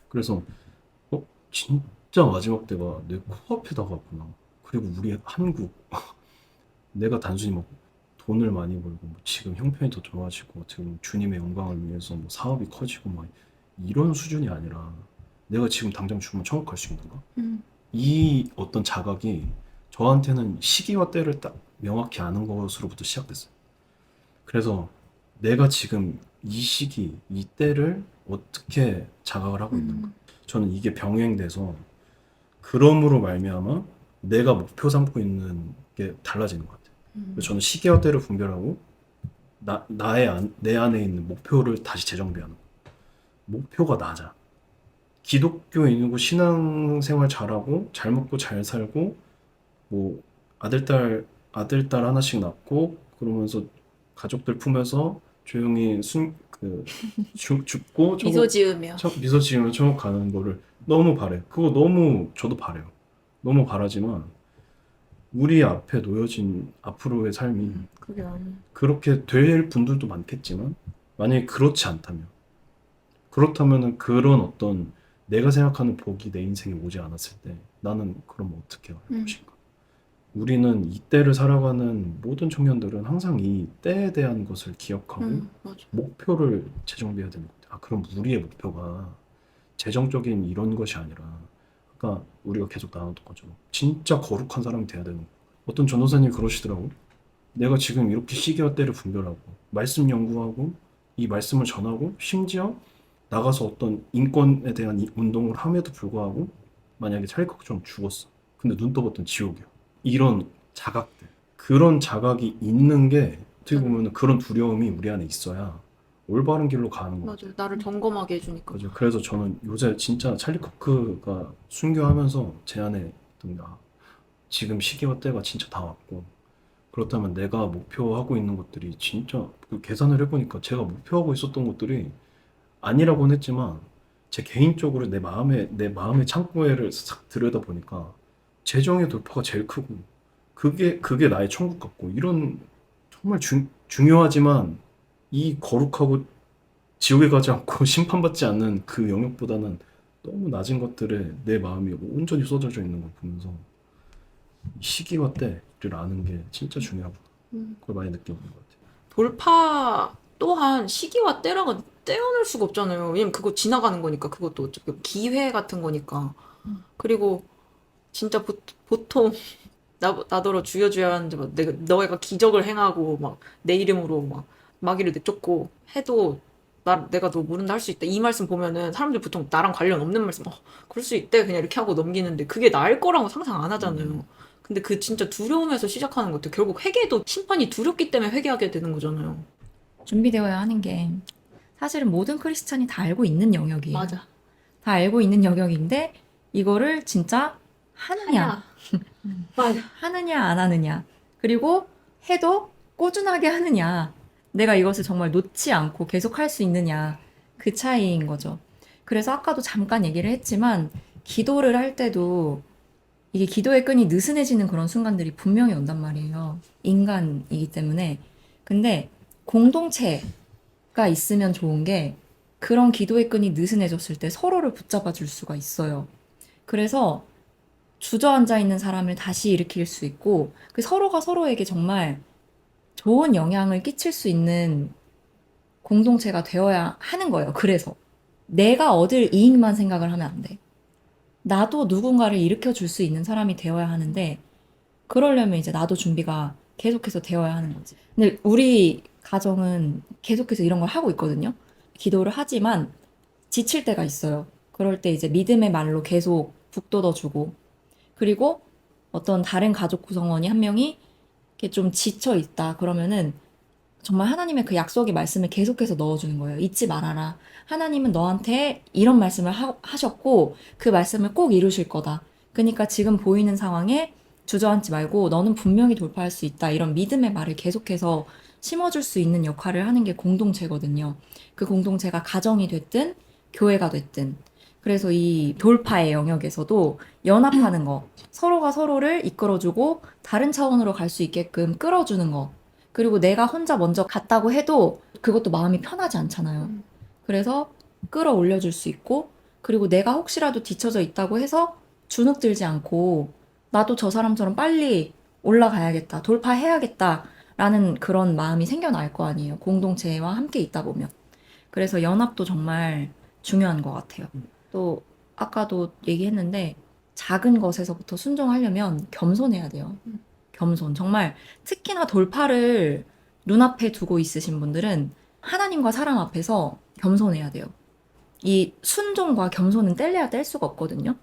그래서 진짜 마지막 때가 내 코앞에 다가왔구나. 그리고 우리 한국 내가 단순히 뭐 돈을 많이 벌고 뭐 지금 형편이 더 좋아지고 지금 주님의 영광을 위해서 뭐 사업이 커지고 막 이런 수준이 아니라 내가 지금 당장 죽으면 천국 갈 수 있는 거? 이 어떤 자각이 저한테는 시기와 때를 딱 명확히 아는 것으로부터 시작됐어요. 그래서 내가 지금 이 시기, 이 때를 어떻게 자각을 하고 있는가? 저는 이게 병행돼서 그럼으로 말미암아 내가 목표 삼고 있는 게 달라지는 것 같아요. 그래서 저는 시기와 때를 분별하고 내 안에 있는 목표를 다시 재정비하는 거예요. 목표가 나자. 기독교인이고 신앙생활 잘하고 잘 먹고 잘 살고 뭐 아들 딸 하나씩 낳고 그러면서 가족들 품에서 조용히 죽고
미소 지으며.
미소 지으면 천국 가는 거를 너무 바래요. 그거 너무 저도 바래요. 너무 바라지만 우리 앞에 놓여진 앞으로의 삶이
그게 아니에요.
그렇게 될 분들도 많겠지만 만약에 그렇지 않다면, 그렇다면은 그런 어떤 내가 생각하는 복이 내 인생에 오지 않았을 때 나는 그럼 어떻게 할 것인가? 우리는 이 때를 살아가는 모든 청년들은 항상 이 때에 대한 것을 기억하고
맞아.
목표를 재정비해야 되는 것 같아요. 그럼 우리의 목표가 재정적인 이런 것이 아니라 아까 우리가 계속 나눴던 것처럼 진짜 거룩한 사람이 돼야 되는 거예요. 어떤 전도사님이 그러시더라고. 내가 지금 이렇게 시기와 때를 분별하고 말씀 연구하고 이 말씀을 전하고 심지어 나가서 어떤 인권에 대한 운동을 함에도 불구하고 만약에 찰칵처럼 죽었어. 근데 눈 떠봤더니 지옥이야. 이런 자각들, 그런 자각이 있는 게 어떻게 보면 그런 두려움이 우리 안에 있어야 올바른 길로 가는 거 같아요.
맞아요. 나를 점검하게 해주니까.
그죠. 그래서 저는 요새 진짜 찰리 커크가 순교하면서 제 안에 어떤 지금 시기와 때가 진짜 다 왔고, 그렇다면 내가 목표하고 있는 것들이 진짜 계산을 해보니까 제가 목표하고 있었던 것들이 아니라고는 했지만 제 개인적으로 내 마음의 창고에를 싹 들여다보니까 재정의 돌파가 제일 크고 그게 나의 천국 같고, 이런 정말 중요하지만 이 거룩하고 지옥에 가지 않고 심판받지 않는 그 영역보다는 너무 낮은 것들에 내 마음이 온전히 쏟아져 있는 걸 보면서 시기와 때를 아는 게 진짜 중요하구나. 그걸 많이 느껴본 것 같아요.
돌파 또한 시기와 때랑은 떼어낼 수가 없잖아요. 왜냐면 그거 지나가는 거니까. 그것도 어차피 기회 같은 거니까. 그리고 진짜 보통 나더러 주여 하는데 막 너희가 기적을 행하고 막 내 이름으로 막 마귀를 내쫓고 해도 내가 너 모른다 할 수 있다. 이 말씀 보면은 사람들이 보통 나랑 관련 없는 말씀, 그럴 수 있대. 그냥 이렇게 하고 넘기는데 그게 나일 거라고 상상 안 하잖아요. 근데 그 진짜 두려움에서 시작하는 것도 결국 회개도 심판이 두렵기 때문에 회개하게 되는 거잖아요.
준비되어야 하는 게 사실은 모든 크리스찬이 다 알고 있는 영역이에요.
맞아.
다 알고 있는 영역인데 이거를 진짜 하느냐,
맞아.
하느냐 안 하느냐, 그리고 해도 꾸준하게 하느냐, 내가 이것을 정말 놓지 않고 계속 할 수 있느냐, 그 차이인 거죠. 그래서 아까도 잠깐 얘기를 했지만 기도를 할 때도 이게 기도의 끈이 느슨해지는 그런 순간들이 분명히 온단 말이에요. 인간이기 때문에. 근데 공동체가 있으면 좋은 게 그런 기도의 끈이 느슨해졌을 때 서로를 붙잡아 줄 수가 있어요. 그래서 주저앉아 있는 사람을 다시 일으킬 수 있고 그 서로가 서로에게 정말 좋은 영향을 끼칠 수 있는 공동체가 되어야 하는 거예요. 그래서 내가 얻을 이익만 생각을 하면 안 돼. 나도 누군가를 일으켜 줄 수 있는 사람이 되어야 하는데 그러려면 이제 나도 준비가 계속해서 되어야 하는 거지. 근데 우리 가정은 계속해서 이런 걸 하고 있거든요. 기도를 하지만 지칠 때가 있어요. 그럴 때 이제 믿음의 말로 계속 북돋워주고 그리고 어떤 다른 가족 구성원이 한 명이 이렇게 좀 지쳐 있다 그러면은 정말 하나님의 그 약속의 말씀을 계속해서 넣어주는 거예요. 잊지 말아라. 하나님은 너한테 이런 말씀을 하셨고 그 말씀을 꼭 이루실 거다. 그러니까 지금 보이는 상황에 주저앉지 말고 너는 분명히 돌파할 수 있다. 이런 믿음의 말을 계속해서 심어줄 수 있는 역할을 하는 게 공동체거든요. 그 공동체가 가정이 됐든 교회가 됐든. 그래서 이 돌파의 영역에서도 연합하는 거, 서로가 서로를 이끌어주고 다른 차원으로 갈 수 있게끔 끌어주는 거. 그리고 내가 혼자 먼저 갔다고 해도 그것도 마음이 편하지 않잖아요. 그래서 끌어올려줄 수 있고, 그리고 내가 혹시라도 뒤처져 있다고 해서 주눅들지 않고, 나도 저 사람처럼 빨리 올라가야겠다, 돌파해야겠다, 라는 그런 마음이 생겨날 거 아니에요. 공동체와 함께 있다 보면. 그래서 연합도 정말 중요한 것 같아요. 또, 아까도 얘기했는데, 작은 것에서부터 순종하려면 겸손해야 돼요. 겸손. 정말 특히나 돌파를 눈앞에 두고 있으신 분들은 하나님과 사람 앞에서 겸손해야 돼요. 이 순종과 겸손은 뗄래야 뗄 수가 없거든요.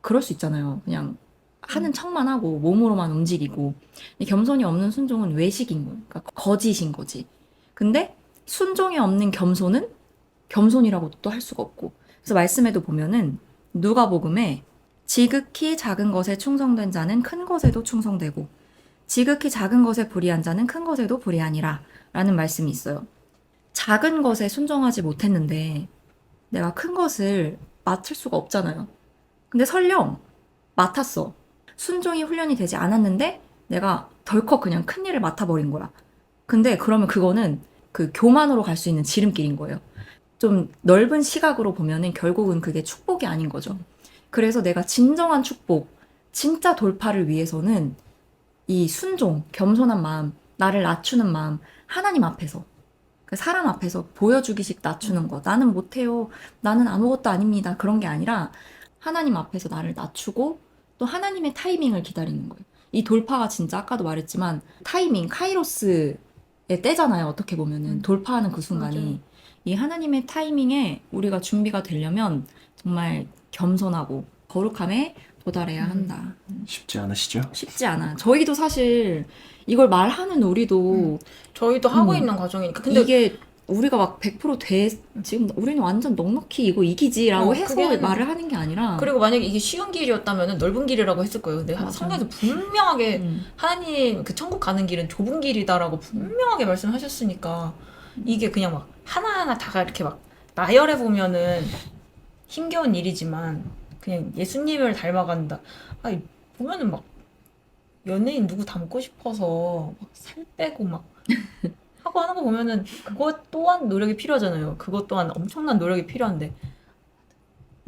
그럴 수 있잖아요. 그냥 하는 척만 하고 몸으로만 움직이고 이 겸손이 없는 순종은 외식인 거예요. 그러니까 거짓인 거지. 근데 순종이 없는 겸손은 겸손이라고 또 할 수가 없고. 그래서 말씀에도 보면은 누가복음에 지극히 작은 것에 충성된 자는 큰 것에도 충성되고 지극히 작은 것에 불의한 자는 큰 것에도 불의하니라 라는 말씀이 있어요. 작은 것에 순종하지 못했는데 내가 큰 것을 맡을 수가 없잖아요. 근데 설령 맡았어. 순종이 훈련이 되지 않았는데 내가 덜컥 그냥 큰 일을 맡아버린 거야. 근데 그러면 그거는 그 교만으로 갈 수 있는 지름길인 거예요. 좀 넓은 시각으로 보면은 결국은 그게 축복이 아닌 거죠. 그래서 내가 진정한 축복, 진짜 돌파를 위해서는 이 순종, 겸손한 마음, 나를 낮추는 마음, 하나님 앞에서, 그 사람 앞에서 보여주기식 낮추는 거. 나는 못해요. 나는 아무것도 아닙니다. 그런 게 아니라 하나님 앞에서 나를 낮추고 또 하나님의 타이밍을 기다리는 거예요. 이 돌파가 진짜 아까도 말했지만 타이밍, 카이로스의 때잖아요. 어떻게 보면은 돌파하는 그 순간이.
맞아요.
이 하나님의 타이밍에 우리가 준비가 되려면 정말 겸손하고 거룩함에 도달해야 한다.
쉽지 않으시죠?
쉽지 않아. 저희도 사실 이걸 말하는 우리도
저희도 하고
음.
있는 과정이니까. 근데
이게 우리가 막 100% 지금 우리는 완전 넉넉히 이거 이기지라고 해서
그게
말을 하는 게 아니라
그리고 만약에 이게 쉬운 길이었다면 넓은 길이라고 했을 거예요. 근데
맞아요.
성경에서 분명하게
음.
하나님 그 천국 가는 길은 좁은 길이다라고 분명하게 말씀하셨으니까 이게 그냥 막 하나하나 다가 이렇게 막 나열해 보면은 힘겨운 일이지만 그냥 예수님을 닮아간다. 아니 보면은 막 연예인 누구 닮고 싶어서 막 살 빼고 막 하고 하는 거 보면은 그것 또한 노력이 필요하잖아요. 그것 또한 엄청난 노력이 필요한데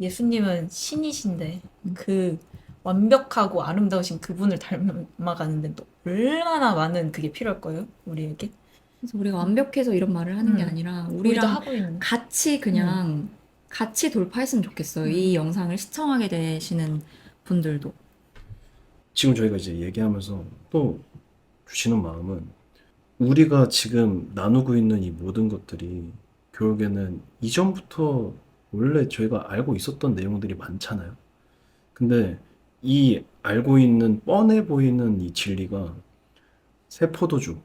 예수님은 신이신데 그 완벽하고 아름다우신 그분을 닮아가는데 또 얼마나 많은 그게 필요할 거예요, 우리에게?
그래서 우리가 완벽해서 이런 말을 하는 게
음.
아니라
우리도
우리랑
하고 있는.
같이 그냥 같이 돌파했으면 좋겠어요. 이 영상을 시청하게 되시는 분들도.
지금 저희가 이제 얘기하면서 또 주시는 마음은 우리가 지금 나누고 있는 이 모든 것들이 결국에는 이전부터 원래 저희가 알고 있었던 내용들이 많잖아요. 근데 이 알고 있는 뻔해 보이는 이 진리가 세포도주,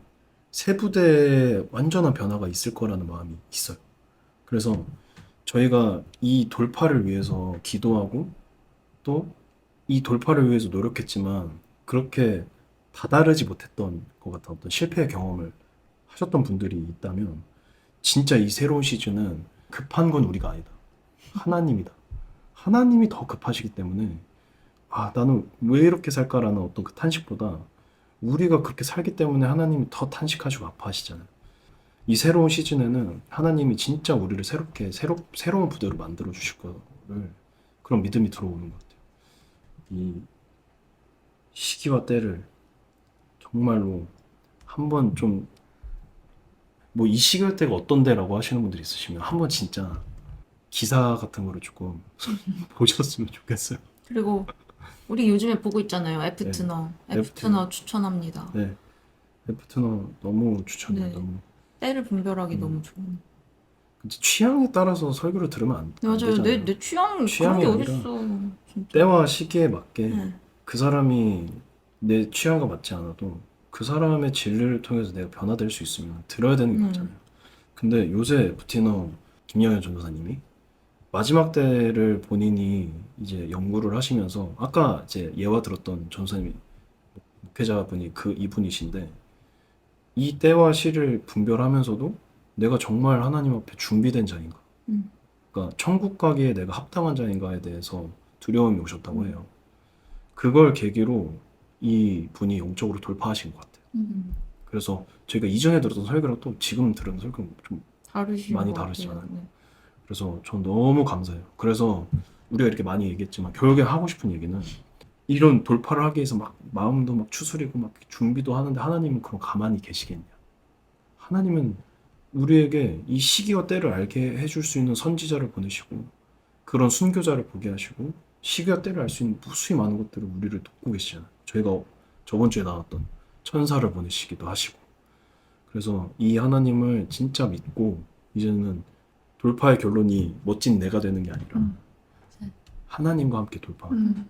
세부대에 완전한 변화가 있을 거라는 마음이 있어요. 그래서 저희가 이 돌파를 위해서 기도하고 또 이 돌파를 위해서 노력했지만 그렇게 다다르지 못했던 것 같은 어떤 실패의 경험을 하셨던 분들이 있다면 진짜 이 새로운 시즌은 급한 건 우리가 아니다. 하나님이다. 하나님이 더 급하시기 때문에 아, 나는 왜 이렇게 살까라는 어떤 그 탄식보다 우리가 그렇게 살기 때문에 하나님이 더 탄식하시고 아파하시잖아요. 이 새로운 시즌에는 하나님이 진짜 우리를 새로운 부대로 만들어 주실 거를 그런 믿음이 들어오는 것 같아요. 이 시기와 때를 정말로 한번 좀 뭐 이 시기와 때가 어떤데라고 하시는 분들이 있으시면 한번 진짜 기사 같은 거를 조금 보셨으면 좋겠어요.
그리고 우리 요즘에 보고 있잖아요. 애프트너.
네.
애프트너 추천합니다.
네, 애프터너 너무 추천해요.
네.
너무
때를 분별하기 너무 좋은.
근데 취향에 따라서 설교를 들으면 안
맞아요.
되잖아요.
내 취향
취향이
그런 게
아니라
어딨어. 진짜.
때와 시기에 맞게
네.
그 사람이 내 취향과 맞지 않아도 그 사람의 진리를 통해서 내가 변화될 수 있으면 들어야 되는 게 맞잖아요. 근데 요새 부티너 김영현 전도사님이 마지막 때를 본인이 이제 연구를 하시면서 아까 이제 예화 들었던 전도사님이 목회자분이 이분이신데 이 때와 시를 분별하면서도 내가 정말 하나님 앞에 준비된 자인가? 그러니까 천국 가기에 내가 합당한 자인가에 대해서 두려움이 오셨다고 해요. 그걸 계기로 이 분이 영적으로 돌파하신 것 같아요. 그래서 저희가 이전에 들었던 설교랑 또 지금 들은 설교랑 좀
다르신
많이
것 같아요.
다르시잖아요.
네.
그래서 전 너무 감사해요. 그래서 우리가 이렇게 많이 얘기했지만 결국에 하고 싶은 얘기는 이런 돌파를 하기 위해서 막 마음도 막 추스리고 막 준비도 하는데 하나님은 그럼 가만히 계시겠냐? 하나님은 우리에게 이 시기와 때를 알게 해줄 수 있는 선지자를 보내시고 그런 순교자를 보게 하시고 시기와 때를 알 수 있는 무수히 많은 것들을 우리를 돕고 계시잖아요. 저희가 저번 주에 나왔던 천사를 보내시기도 하시고 그래서 이 하나님을 진짜 믿고 이제는 돌파의 결론이 멋진 내가 되는 게 아니라 하나님과 함께 돌파하는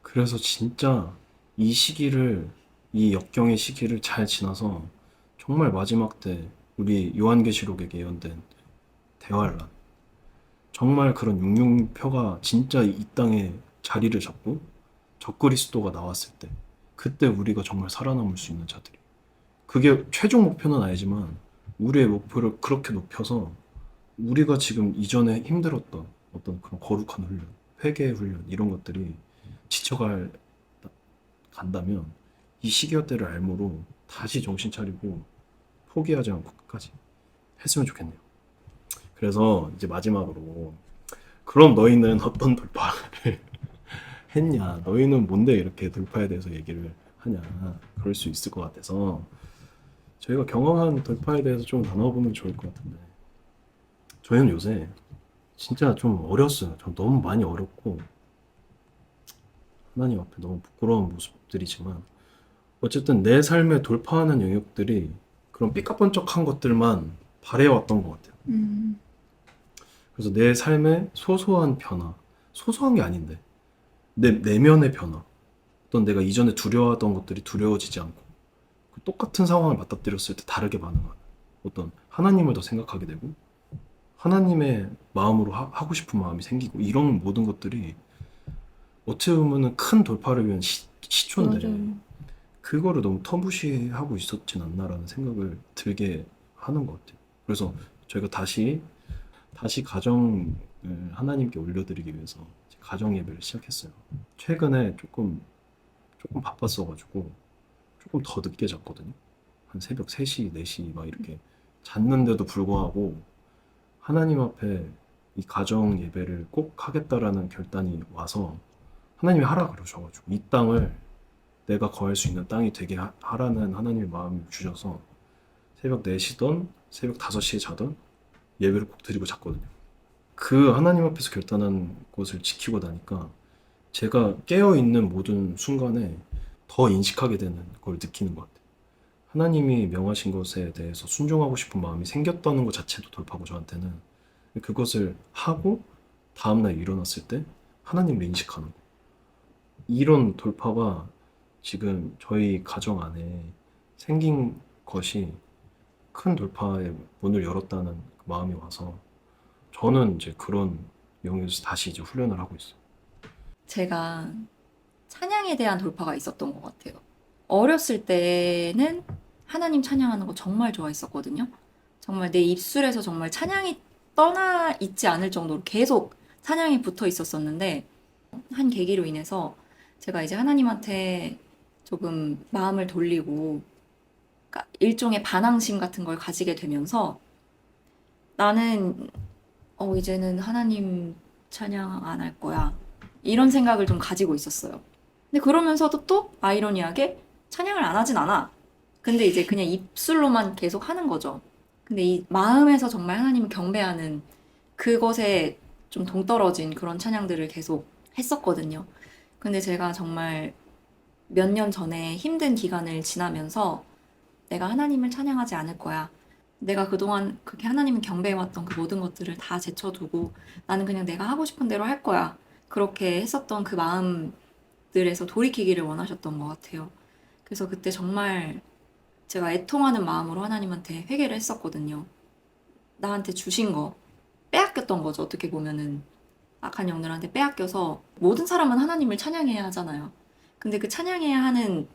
그래서 진짜 이 시기를 이 역경의 시기를 잘 지나서 정말 마지막 때 우리 요한계시록에 예언된 대환란 정말 그런 육룡표가 진짜 이 땅에 자리를 잡고 적그리스도가 나왔을 때 그때 우리가 정말 살아남을 수 있는 자들이 그게 최종 목표는 아니지만 우리의 목표를 그렇게 높여서 우리가 지금 이전에 힘들었던 어떤 그런 거룩한 훈련, 회개의 훈련 이런 것들이 간다면 이 시기와 때를 알므로 다시 정신 차리고 포기하지 않고 끝까지 했으면 좋겠네요. 그래서 이제 마지막으로 그럼 너희는 어떤 돌파를 했냐? 너희는 뭔데 이렇게 돌파에 대해서 얘기를 하냐? 그럴 수 있을 것 같아서 저희가 경험한 돌파에 대해서 좀 나눠보면 좋을 것 같은데 저희는 요새 진짜 좀 어렸어요. 좀 너무 많이 어렵고 하나님 앞에 너무 부끄러운 모습들이지만 어쨌든 내 삶에 돌파하는 영역들이 그런 삐까번쩍한 것들만 바래왔던 것 같아요. 그래서 내 삶의 소소한 변화, 소소한 게 아닌데 내 내면의 변화, 어떤 내가 이전에 두려워하던 것들이 두려워지지 않고 똑같은 상황을 맞닥뜨렸을 때 다르게 반응하는 어떤 하나님을 더 생각하게 되고 하나님의 마음으로 하고 싶은 마음이 생기고 이런 모든 것들이 어떻게 보면 큰 돌파를 위한 시초인데
맞아요.
그거를 너무 터무시하고 있었진 않나라는 생각을 들게 하는 것 같아요. 그래서 저희가 다시 가정을 하나님께 올려드리기 위해서 가정 예배를 시작했어요. 최근에 조금 바빴어가지고 조금 더 늦게 잤거든요. 한 새벽 3시, 4시 막 이렇게 잤는데도 불구하고 하나님 앞에 이 가정 예배를 꼭 하겠다라는 결단이 와서 하나님이 하라 그러셔가지고 이 땅을 내가 거할 수 있는 땅이 되게 하라는 하나님의 마음을 주셔서 새벽 4시든 새벽 5시에 자든 예배를 꼭 드리고 잤거든요. 그 하나님 앞에서 결단한 것을 지키고 나니까 제가 깨어있는 모든 순간에 더 인식하게 되는 걸 느끼는 것 같아요. 하나님이 명하신 것에 대해서 순종하고 싶은 마음이 생겼다는 것 자체도 돌파고 저한테는 그것을 하고 다음날 일어났을 때 하나님을 인식하는 거. 이런 돌파가 지금 저희 가정 안에 생긴 것이 큰 돌파의 문을 열었다는 그 마음이 와서 저는 이제 그런 영역에서 다시 이제 훈련을 하고 있어요.
제가 찬양에 대한 돌파가 있었던 것 같아요. 어렸을 때는 하나님 찬양하는 거 정말 좋아했었거든요. 정말 내 입술에서 정말 찬양이 떠나 있지 않을 정도로 계속 찬양이 붙어 있었었는데, 한 계기로 인해서 제가 이제 하나님한테 조금 마음을 돌리고, 그러니까 일종의 반항심 같은 걸 가지게 되면서 나는 이제는 하나님 찬양 안 할 거야. 이런 생각을 좀 가지고 있었어요. 근데 그러면서도 또 아이러니하게 찬양을 안 하진 않아. 근데 이제 그냥 입술로만 계속 하는 거죠. 근데 이 마음에서 정말 하나님을 경배하는 그것에 좀 동떨어진 그런 찬양들을 계속 했었거든요. 근데 제가 정말 몇 년 전에 힘든 기간을 지나면서 내가 하나님을 찬양하지 않을 거야. 내가 그동안 그렇게 하나님을 경배해왔던 그 모든 것들을 다 제쳐두고 나는 그냥 내가 하고 싶은 대로 할 거야. 그렇게 했었던 그 마음들에서 돌이키기를 원하셨던 것 같아요. 그래서 그때 정말 제가 애통하는 마음으로 하나님한테 회개를 했었거든요. 나한테 주신 거 빼앗겼던 거죠. 어떻게 보면은 악한 영들한테 빼앗겨서 모든 사람은 하나님을 찬양해야 하잖아요. 근데 그 찬양해야 하는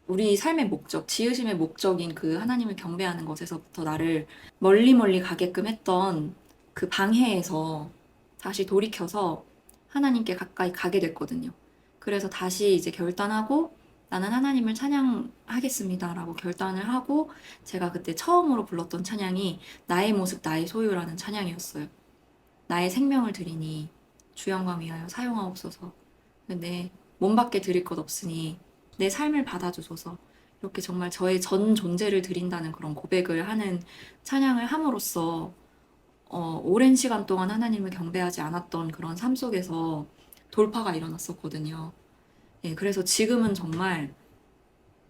우리 삶의 목적, 지으심의 목적인 그 하나님을 경배하는 것에서부터 나를 멀리 가게끔 했던 그 방해에서 다시 돌이켜서 하나님께 가까이 가게 됐거든요. 그래서 다시 이제 결단하고 나는 하나님을 찬양하겠습니다라고 결단을 하고 제가 그때 처음으로 불렀던 찬양이 나의 모습 나의 소유라는 찬양이었어요. 나의 생명을 드리니 주 영광 위하여 사용하옵소서. 내 몸밖에 드릴 것 없으니 내 삶을 받아주소서. 이렇게 정말 저의 전 존재를 드린다는 그런 고백을 하는 찬양을 함으로써 오랜 시간 동안 하나님을 경배하지 않았던 그런 삶 속에서 돌파가 일어났었거든요. 예, 그래서 지금은 정말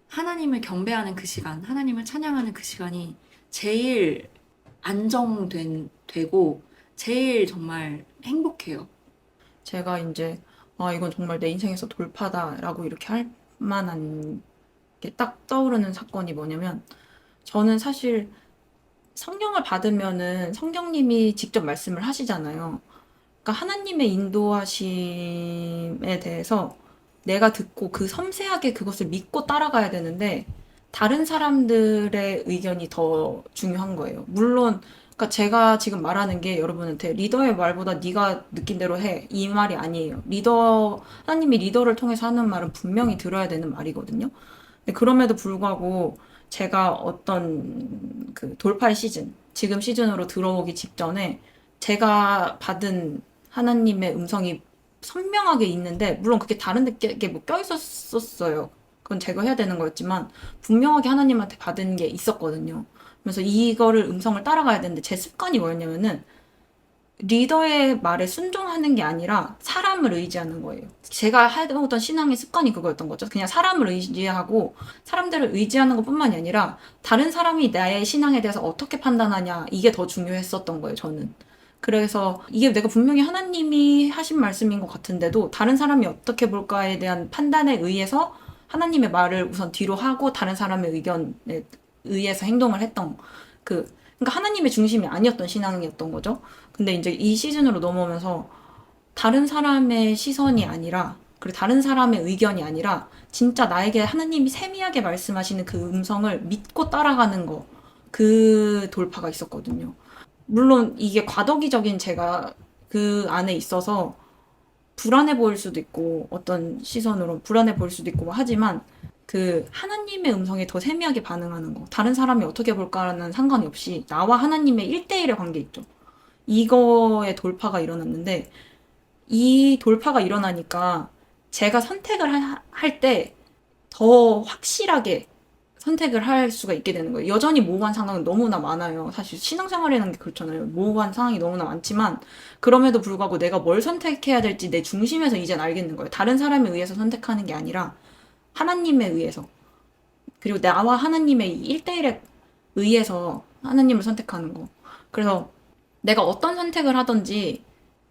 하나님을 경배하는 그 시간, 하나님을 찬양하는 그 시간이 제일 되고 제일 정말 행복해요.
제가 이제 이건 정말 내 인생에서 돌파다라고 이렇게 할 만한 게 딱 떠오르는 사건이 뭐냐면, 저는 사실 성경을 받으면은 성경님이 직접 말씀을 하시잖아요. 그러니까 하나님의 인도하심에 대해서 내가 듣고 그 섬세하게 그것을 믿고 따라가야 되는데 다른 사람들의 의견이 더 중요한 거예요. 물론 그러니까 제가 지금 말하는 게 여러분한테 리더의 말보다 네가 느낀 대로 해, 이 말이 아니에요. 하나님이 리더를 통해서 하는 말은 분명히 들어야 되는 말이거든요. 근데 그럼에도 불구하고 제가 어떤 그 돌파의 시즌, 지금 시즌으로 들어오기 직전에 제가 받은 하나님의 음성이 선명하게 있는데, 물론 그게 다른 데게 뭐 껴있었어요. 그건 제가 해야 되는 거였지만 분명하게 하나님한테 받은 게 있었거든요. 그래서 이거를 음성을 따라가야 되는데 제 습관이 뭐였냐면은 리더의 말에 순종하는 게 아니라 사람을 의지하는 거예요. 제가 하던 신앙의 습관이 그거였던 거죠. 그냥 사람을 의지하고 사람들을 의지하는 것뿐만이 아니라 다른 사람이 나의 신앙에 대해서 어떻게 판단하냐, 이게 더 중요했었던 거예요, 저는. 그래서 이게 내가 분명히 하나님이 하신 말씀인 것 같은데도 다른 사람이 어떻게 볼까에 대한 판단에 의해서 하나님의 말을 우선 뒤로 하고 다른 사람의 의견에 의해서 행동을 했던 그러니까 하나님의 중심이 아니었던 신앙이었던 거죠. 근데 이제 이 시즌으로 넘어오면서 다른 사람의 시선이 아니라, 그리고 다른 사람의 의견이 아니라 진짜 나에게 하나님이 세미하게 말씀하시는 그 음성을 믿고 따라가는 거, 그 돌파가 있었거든요. 물론 이게 과도기적인 제가 그 안에 있어서 불안해 보일 수도 있고 어떤 시선으로 불안해 보일 수도 있고 하지만 그 하나님의 음성에 더 세미하게 반응하는 거, 다른 사람이 어떻게 볼까라는 상관이 없이 나와 하나님의 1대1의 관계 있죠. 이거에 돌파가 일어났는데, 이 돌파가 일어나니까 제가 선택을 할 때 더 확실하게 선택을 할 수가 있게 되는 거예요. 여전히 모호한 상황은 너무나 많아요. 사실 신앙생활이라는 게 그렇잖아요. 모호한 상황이 너무나 많지만 그럼에도 불구하고 내가 뭘 선택해야 될지 내 중심에서 이젠 알겠는 거예요. 다른 사람에 의해서 선택하는 게 아니라 하나님에 의해서. 그리고 나와 하나님의 이 1대1에 의해서 하나님을 선택하는 거. 그래서 내가 어떤 선택을 하든지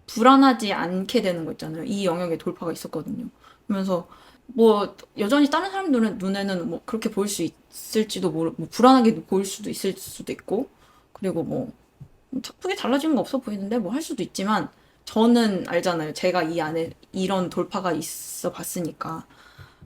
불안하지 않게 되는 거 있잖아요. 이 영역에 돌파가 있었거든요. 그러면서 뭐 여전히 다른 사람들은 눈에는 뭐 그렇게 보일 수 있을지도 뭐 불안하게 보일 수도 있을 수도 있고, 그리고 뭐 크게 달라진 거 없어 보이는데 뭐 할 수도 있지만, 저는 알잖아요. 제가 이 안에 이런 돌파가 있어 봤으니까.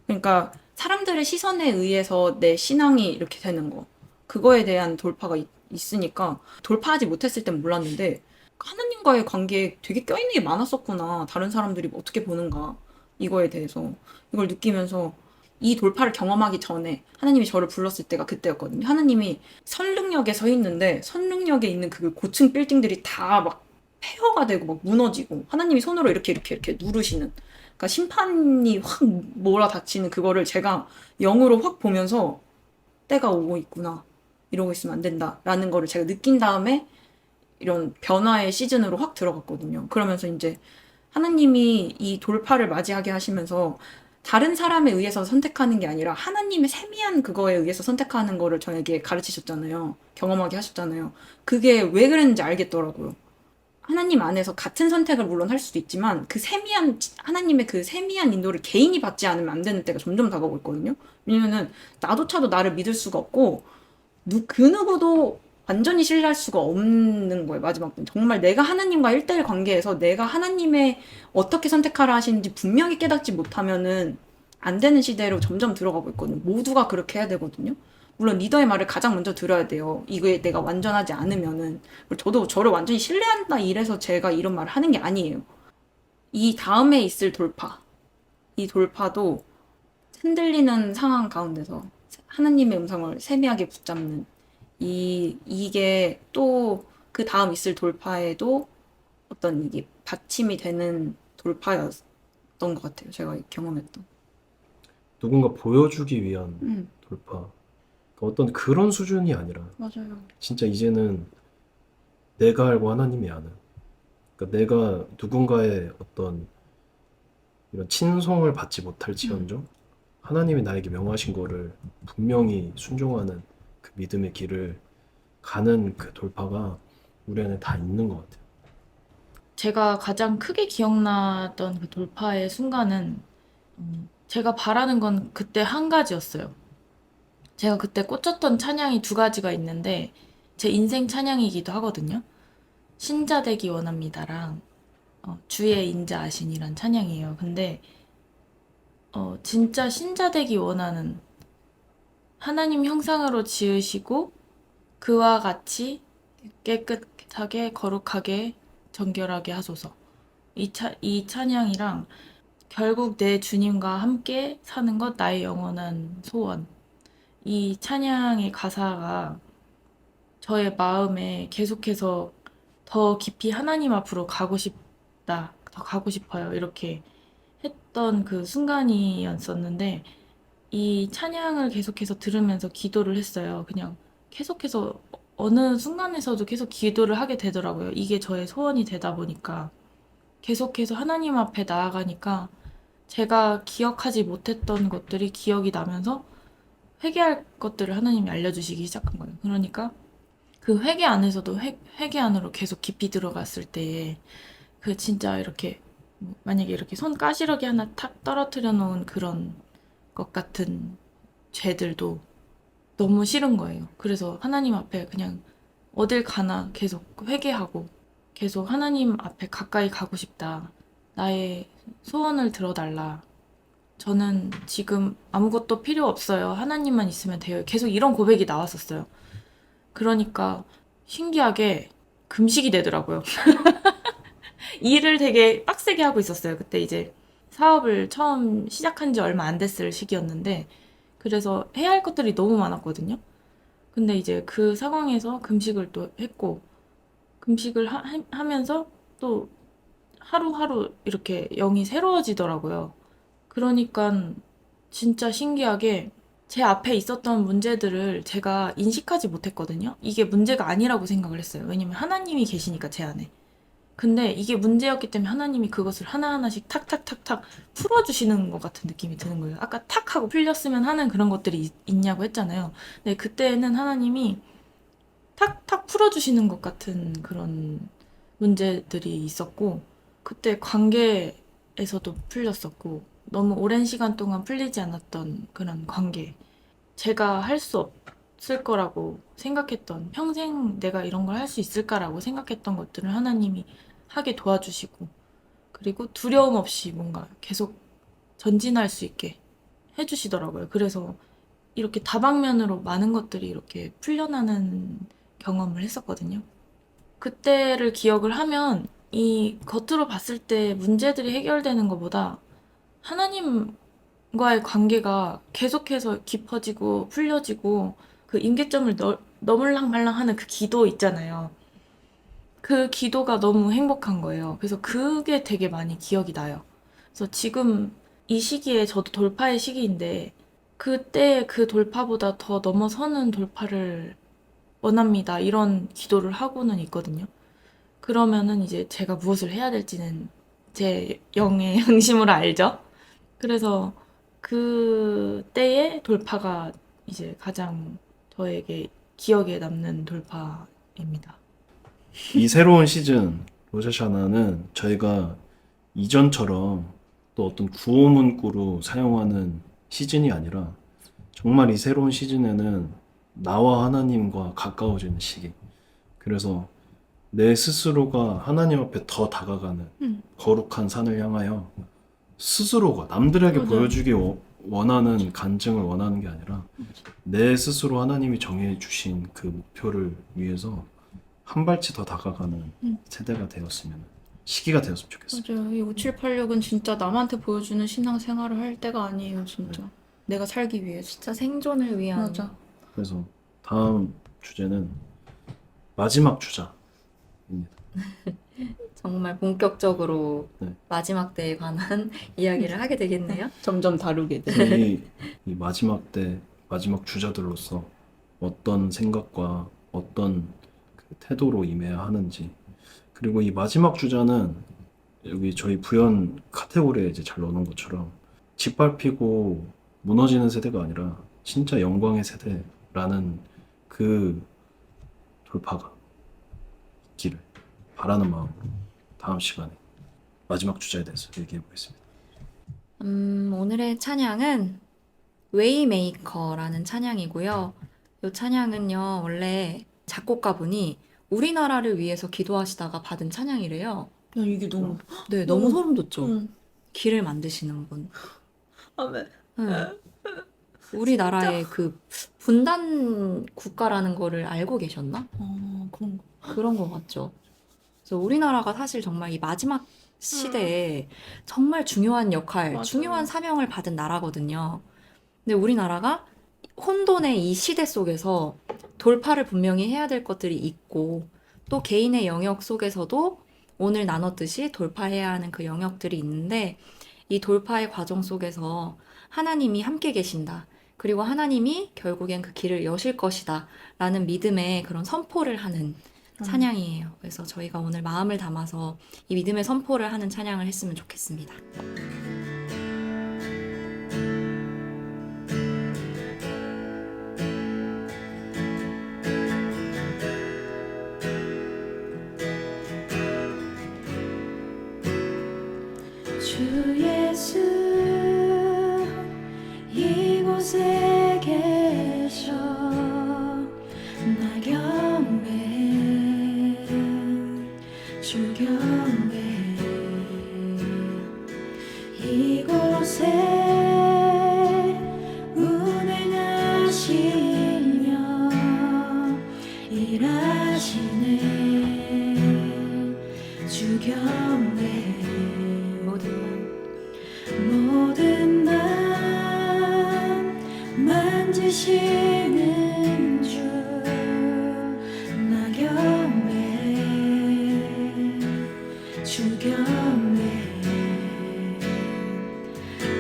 그러니까 사람들의 시선에 의해서 내 신앙이 이렇게 되는 거, 그거에 대한 돌파가 있으니까 돌파하지 못했을 땐 몰랐는데 하나님과의 관계에 되게 껴있는 게 많았었구나. 다른 사람들이 뭐 어떻게 보는가, 이거에 대해서 이걸 느끼면서 이 돌파를 경험하기 전에 하나님이 저를 불렀을 때가 그때였거든요. 하나님이 선릉역에 서 있는데 선릉역에 있는 그 고층 빌딩들이 다 막 폐허가 되고 막 무너지고 하나님이 손으로 이렇게 누르시는, 그러니까 심판이 확 몰아닥치는 그거를 제가 영으로 확 보면서 때가 오고 있구나, 이러고 있으면 안 된다라는 거를 제가 느낀 다음에 이런 변화의 시즌으로 확 들어갔거든요. 그러면서 이제 하나님이 이 돌파를 맞이하게 하시면서 다른 사람에 의해서 선택하는 게 아니라 하나님의 세미한 그거에 의해서 선택하는 거를 저에게 가르치셨잖아요. 경험하게 하셨잖아요. 그게 왜 그랬는지 알겠더라고요. 하나님 안에서 같은 선택을 물론 할 수도 있지만 그 세미한, 하나님의 그 세미한 인도를 개인이 받지 않으면 안 되는 때가 점점 다가오고 있거든요. 왜냐면은 나도차도 나를 믿을 수가 없고 그 누구도 완전히 신뢰할 수가 없는 거예요. 마지막은 정말 내가 하나님과 1대1 관계에서 내가 하나님의 어떻게 선택하라 하시는지 분명히 깨닫지 못하면은 안 되는 시대로 점점 들어가고 있거든요. 모두가 그렇게 해야 되거든요. 물론 리더의 말을 가장 먼저 들어야 돼요. 이거에 내가 완전하지 않으면은. 저도 저를 완전히 신뢰한다 이래서 제가 이런 말을 하는 게 아니에요. 이 다음에 있을 돌파, 이 돌파도 흔들리는 상황 가운데서 하나님의 음성을 세미하게 붙잡는 이게 또 그 다음 있을 돌파에도 어떤 이게 받침이 되는 돌파였던 것 같아요. 제가 경험했던.
누군가 보여주기 위한 돌파. 그러니까 어떤 그런 수준이 아니라
맞아요.
진짜 이제는 내가 알고 하나님이 아는. 그러니까 내가 누군가의 어떤 이런 친송을 받지 못할지언정 하나님이 나에게 명하신 거를 분명히 순종하는 그 믿음의 길을 가는 그 돌파가 우리 안에 다 있는 것 같아요.
제가 가장 크게 기억나던 그 돌파의 순간은 제가 바라는 건 그때 한 가지였어요. 제가 그때 꽂혔던 찬양이 두 가지가 있는데 제 인생 찬양이기도 하거든요. 신자 되기 원합니다랑 주의 인자 아신이란 찬양이에요. 근데 진짜 신자 되기 원하는, 하나님 형상으로 지으시고 그와 같이 깨끗하게 거룩하게 정결하게 하소서. 이 찬양이랑 결국 내 주님과 함께 사는 것 나의 영원한 소원. 이 찬양의 가사가 저의 마음에 계속해서 더 깊이 하나님 앞으로 가고 싶다, 더 가고 싶어요, 이렇게 했던 그 순간이었었는데, 이 찬양을 계속해서 들으면서 기도를 했어요. 그냥 계속해서 어느 순간에서도 계속 기도를 하게 되더라고요. 이게 저의 소원이 되다 보니까 계속해서 하나님 앞에 나아가니까 제가 기억하지 못했던 것들이 기억이 나면서 회개할 것들을 하나님이 알려주시기 시작한 거예요. 그러니까 그 회개 안에서도 회개 안으로 계속 깊이 들어갔을 때에 그 진짜 이렇게 만약에 이렇게 손 가시러기 하나 탁 떨어뜨려 놓은 그런 것 같은 죄들도 너무 싫은 거예요. 그래서 하나님 앞에 그냥 어딜 가나 계속 회개하고 계속 하나님 앞에 가까이 가고 싶다. 나의 소원을 들어달라. 저는 지금 아무것도 필요 없어요. 하나님만 있으면 돼요. 계속 이런 고백이 나왔었어요. 그러니까 신기하게 금식이 되더라고요. 일을 되게 빡세게 하고 있었어요. 그때 이제 사업을 처음 시작한 지 얼마 안 됐을 시기였는데, 그래서 해야 할 것들이 너무 많았거든요. 근데 이제 그 상황에서 금식을 또 했고, 금식을 하면서 또 하루하루 이렇게 영이 새로워지더라고요. 그러니까 진짜 신기하게 제 앞에 있었던 문제들을 제가 인식하지 못했거든요. 이게 문제가 아니라고 생각을 했어요. 왜냐면 하나님이 계시니까 제 안에. 근데 이게 문제였기 때문에 하나님이 그것을 하나하나씩 탁탁탁탁 풀어주시는 것 같은 느낌이 드는 거예요. 아까 탁 하고 풀렸으면 하는 그런 것들이 있냐고 했잖아요. 근데 그때는 하나님이 탁탁 풀어주시는 것 같은 그런 문제들이 있었고, 그때 관계에서도 풀렸었고, 너무 오랜 시간 동안 풀리지 않았던 그런 관계. 제가 할 수 없을 거라고 생각했던, 평생 내가 이런 걸 할 수 있을까라고 생각했던 것들을 하나님이 하게 도와주시고, 그리고 두려움 없이 뭔가 계속 전진할 수 있게 해주시더라고요. 그래서 이렇게 다방면으로 많은 것들이 이렇게 풀려나는 경험을 했었거든요. 그때를 기억을 하면 이 겉으로 봤을 때 문제들이 해결되는 것보다 하나님과의 관계가 계속해서 깊어지고 풀려지고 그 임계점을 넘을랑 말랑 하는 그 기도 있잖아요. 그 기도가 너무 행복한 거예요. 그래서 그게 되게 많이 기억이 나요. 그래서 지금 이 시기에 저도 돌파의 시기인데 그때 그 돌파보다 더 넘어서는 돌파를 원합니다. 이런 기도를 하고는 있거든요. 그러면은 이제 제가 무엇을 해야 될지는 제 영의 양심으로 알죠. 그래서 그때의 돌파가 이제 가장 저에게 기억에 남는 돌파입니다.
이 새로운 시즌 로샤샤나는 저희가 이전처럼 또 어떤 구호 문구로 사용하는 시즌이 아니라 정말 이 새로운 시즌에는 나와 하나님과 가까워지는 시기. 그래서 내 스스로가 하나님 앞에 더 다가가는 거룩한 산을 향하여 스스로가 남들에게
맞아요.
보여주기 원하는 간증을 원하는 게 아니라 내 스스로 하나님이 정해주신 그 목표를 위해서 한 발치 더 다가가는 세대가 되었으면, 시기가 되었으면 좋겠어요.
맞아요. 이 5786은 진짜 남한테 보여주는 신앙생활을 할 때가 아니에요, 진짜. 내가 살기 위해서.
진짜 생존을 위한
맞아.
그래서 다음 주제는 마지막 주자입니다.
정말 본격적으로
네.
마지막 때에 관한 이야기를 하게 되겠네요.
점점 다루게 돼.
이 마지막 때 마지막 주자들로서 어떤 생각과 어떤 그 태도로 임해야 하는지, 그리고 이 마지막 주자는 여기 저희 부연 카테고리에 이제 잘 넣는 것처럼 짓밟히고 무너지는 세대가 아니라 진짜 영광의 세대라는 그 돌파가 있기를 바라는 마음으로 다음 시간에 마지막 주자에 대해서 얘기해 보겠습니다.
오늘의 찬양은 웨이메이커라는 찬양이고요. 이 찬양은요, 원래 작곡가분이 우리나라를 위해서 기도하시다가 받은 찬양이래요.
이게 너무.
네, 너무 소름 돋죠?
응.
길을 만드시는 분.
아멘.
응. 우리나라의 그 분단 국가라는 거를 알고 계셨나?
그런 거.
그런 거 같죠. 그래서 우리나라가 사실 정말 이 마지막 시대에 정말 중요한 역할,
맞아요.
중요한 사명을 받은 나라거든요. 근데 우리나라가 혼돈의 이 시대 속에서 돌파를 분명히 해야 될 것들이 있고, 또 개인의 영역 속에서도 오늘 나눴듯이 돌파해야 하는 그 영역들이 있는데, 이 돌파의 과정 속에서 하나님이 함께 계신다. 그리고 하나님이 결국엔 그 길을 여실 것이다. 라는 믿음의 그런 선포를 하는 찬양이에요. 그래서 저희가 오늘 마음을 담아서 이 믿음의 선포를 하는 찬양을 했으면 좋겠습니다.
주 예수 이곳에 계셔 나 경배 주 경배 이곳에 운행하시며 일하시네 주 경배 모든 맘 만지시는 주 나 경배 주 경배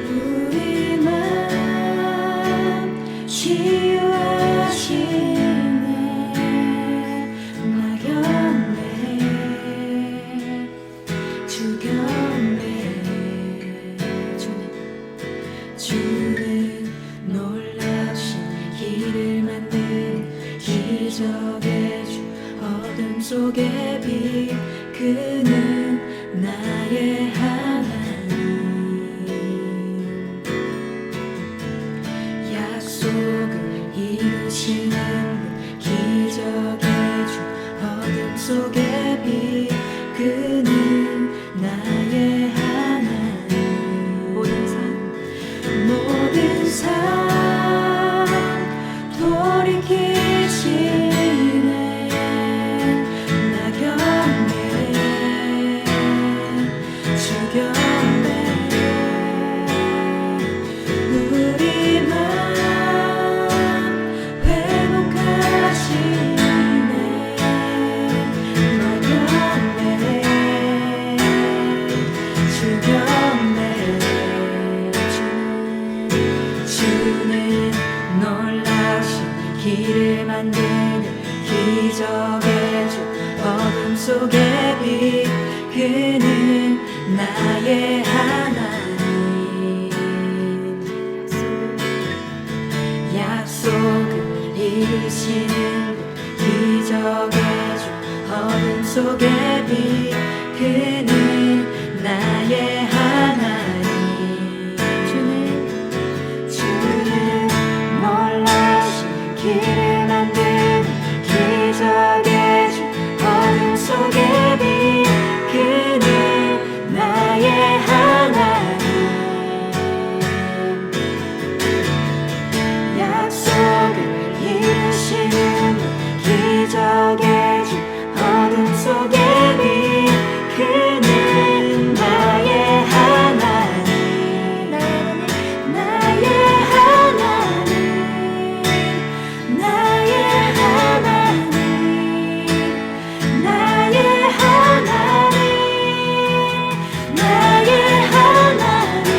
우리 맘 치유하시네 나 경배 속의 빛 그는 나의 하나님 약속을 이루시는 기적의 주 어둠 속의 빛 그는 나의 하나님 주는 놀라신 길을 만드는 기적의 주 어둠 속의 빛 그는 나의 하나님 약속을 이루시는 기적의 주 어둠 속의 빛 그는 나의 하나님 나의 하나님 나의 하나님 나의 하나님 나의 하나님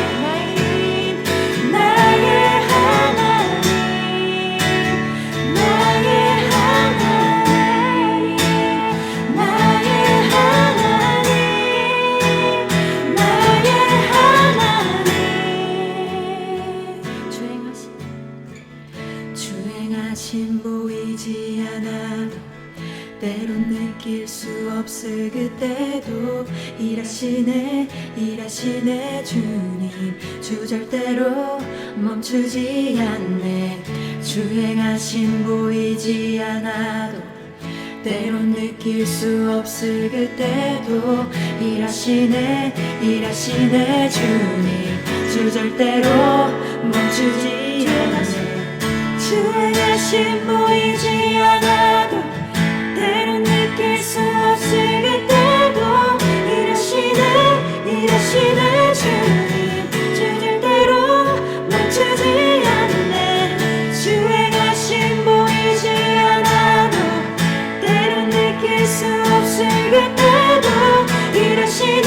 나의 하나님 나의 하나님 나의 하나님 나의 하나님 주행하신 보이지 않아도 때론 느낄 수 없을 그때도 일하시네 주님 주 절대로 멈추지 않네 주행하신 보이지 않아도 때론 느낄 수 없을 그때도 일하시네 주님 주 절대로 멈추지 않네 주행하신 보이지 않아도 때론 느낄 수 없을 그때도 일하시네 주님 주 절대로 멈추지 않네 주행하신 보이지 않아도 때론 느낄 수 없을 그때도 일하시네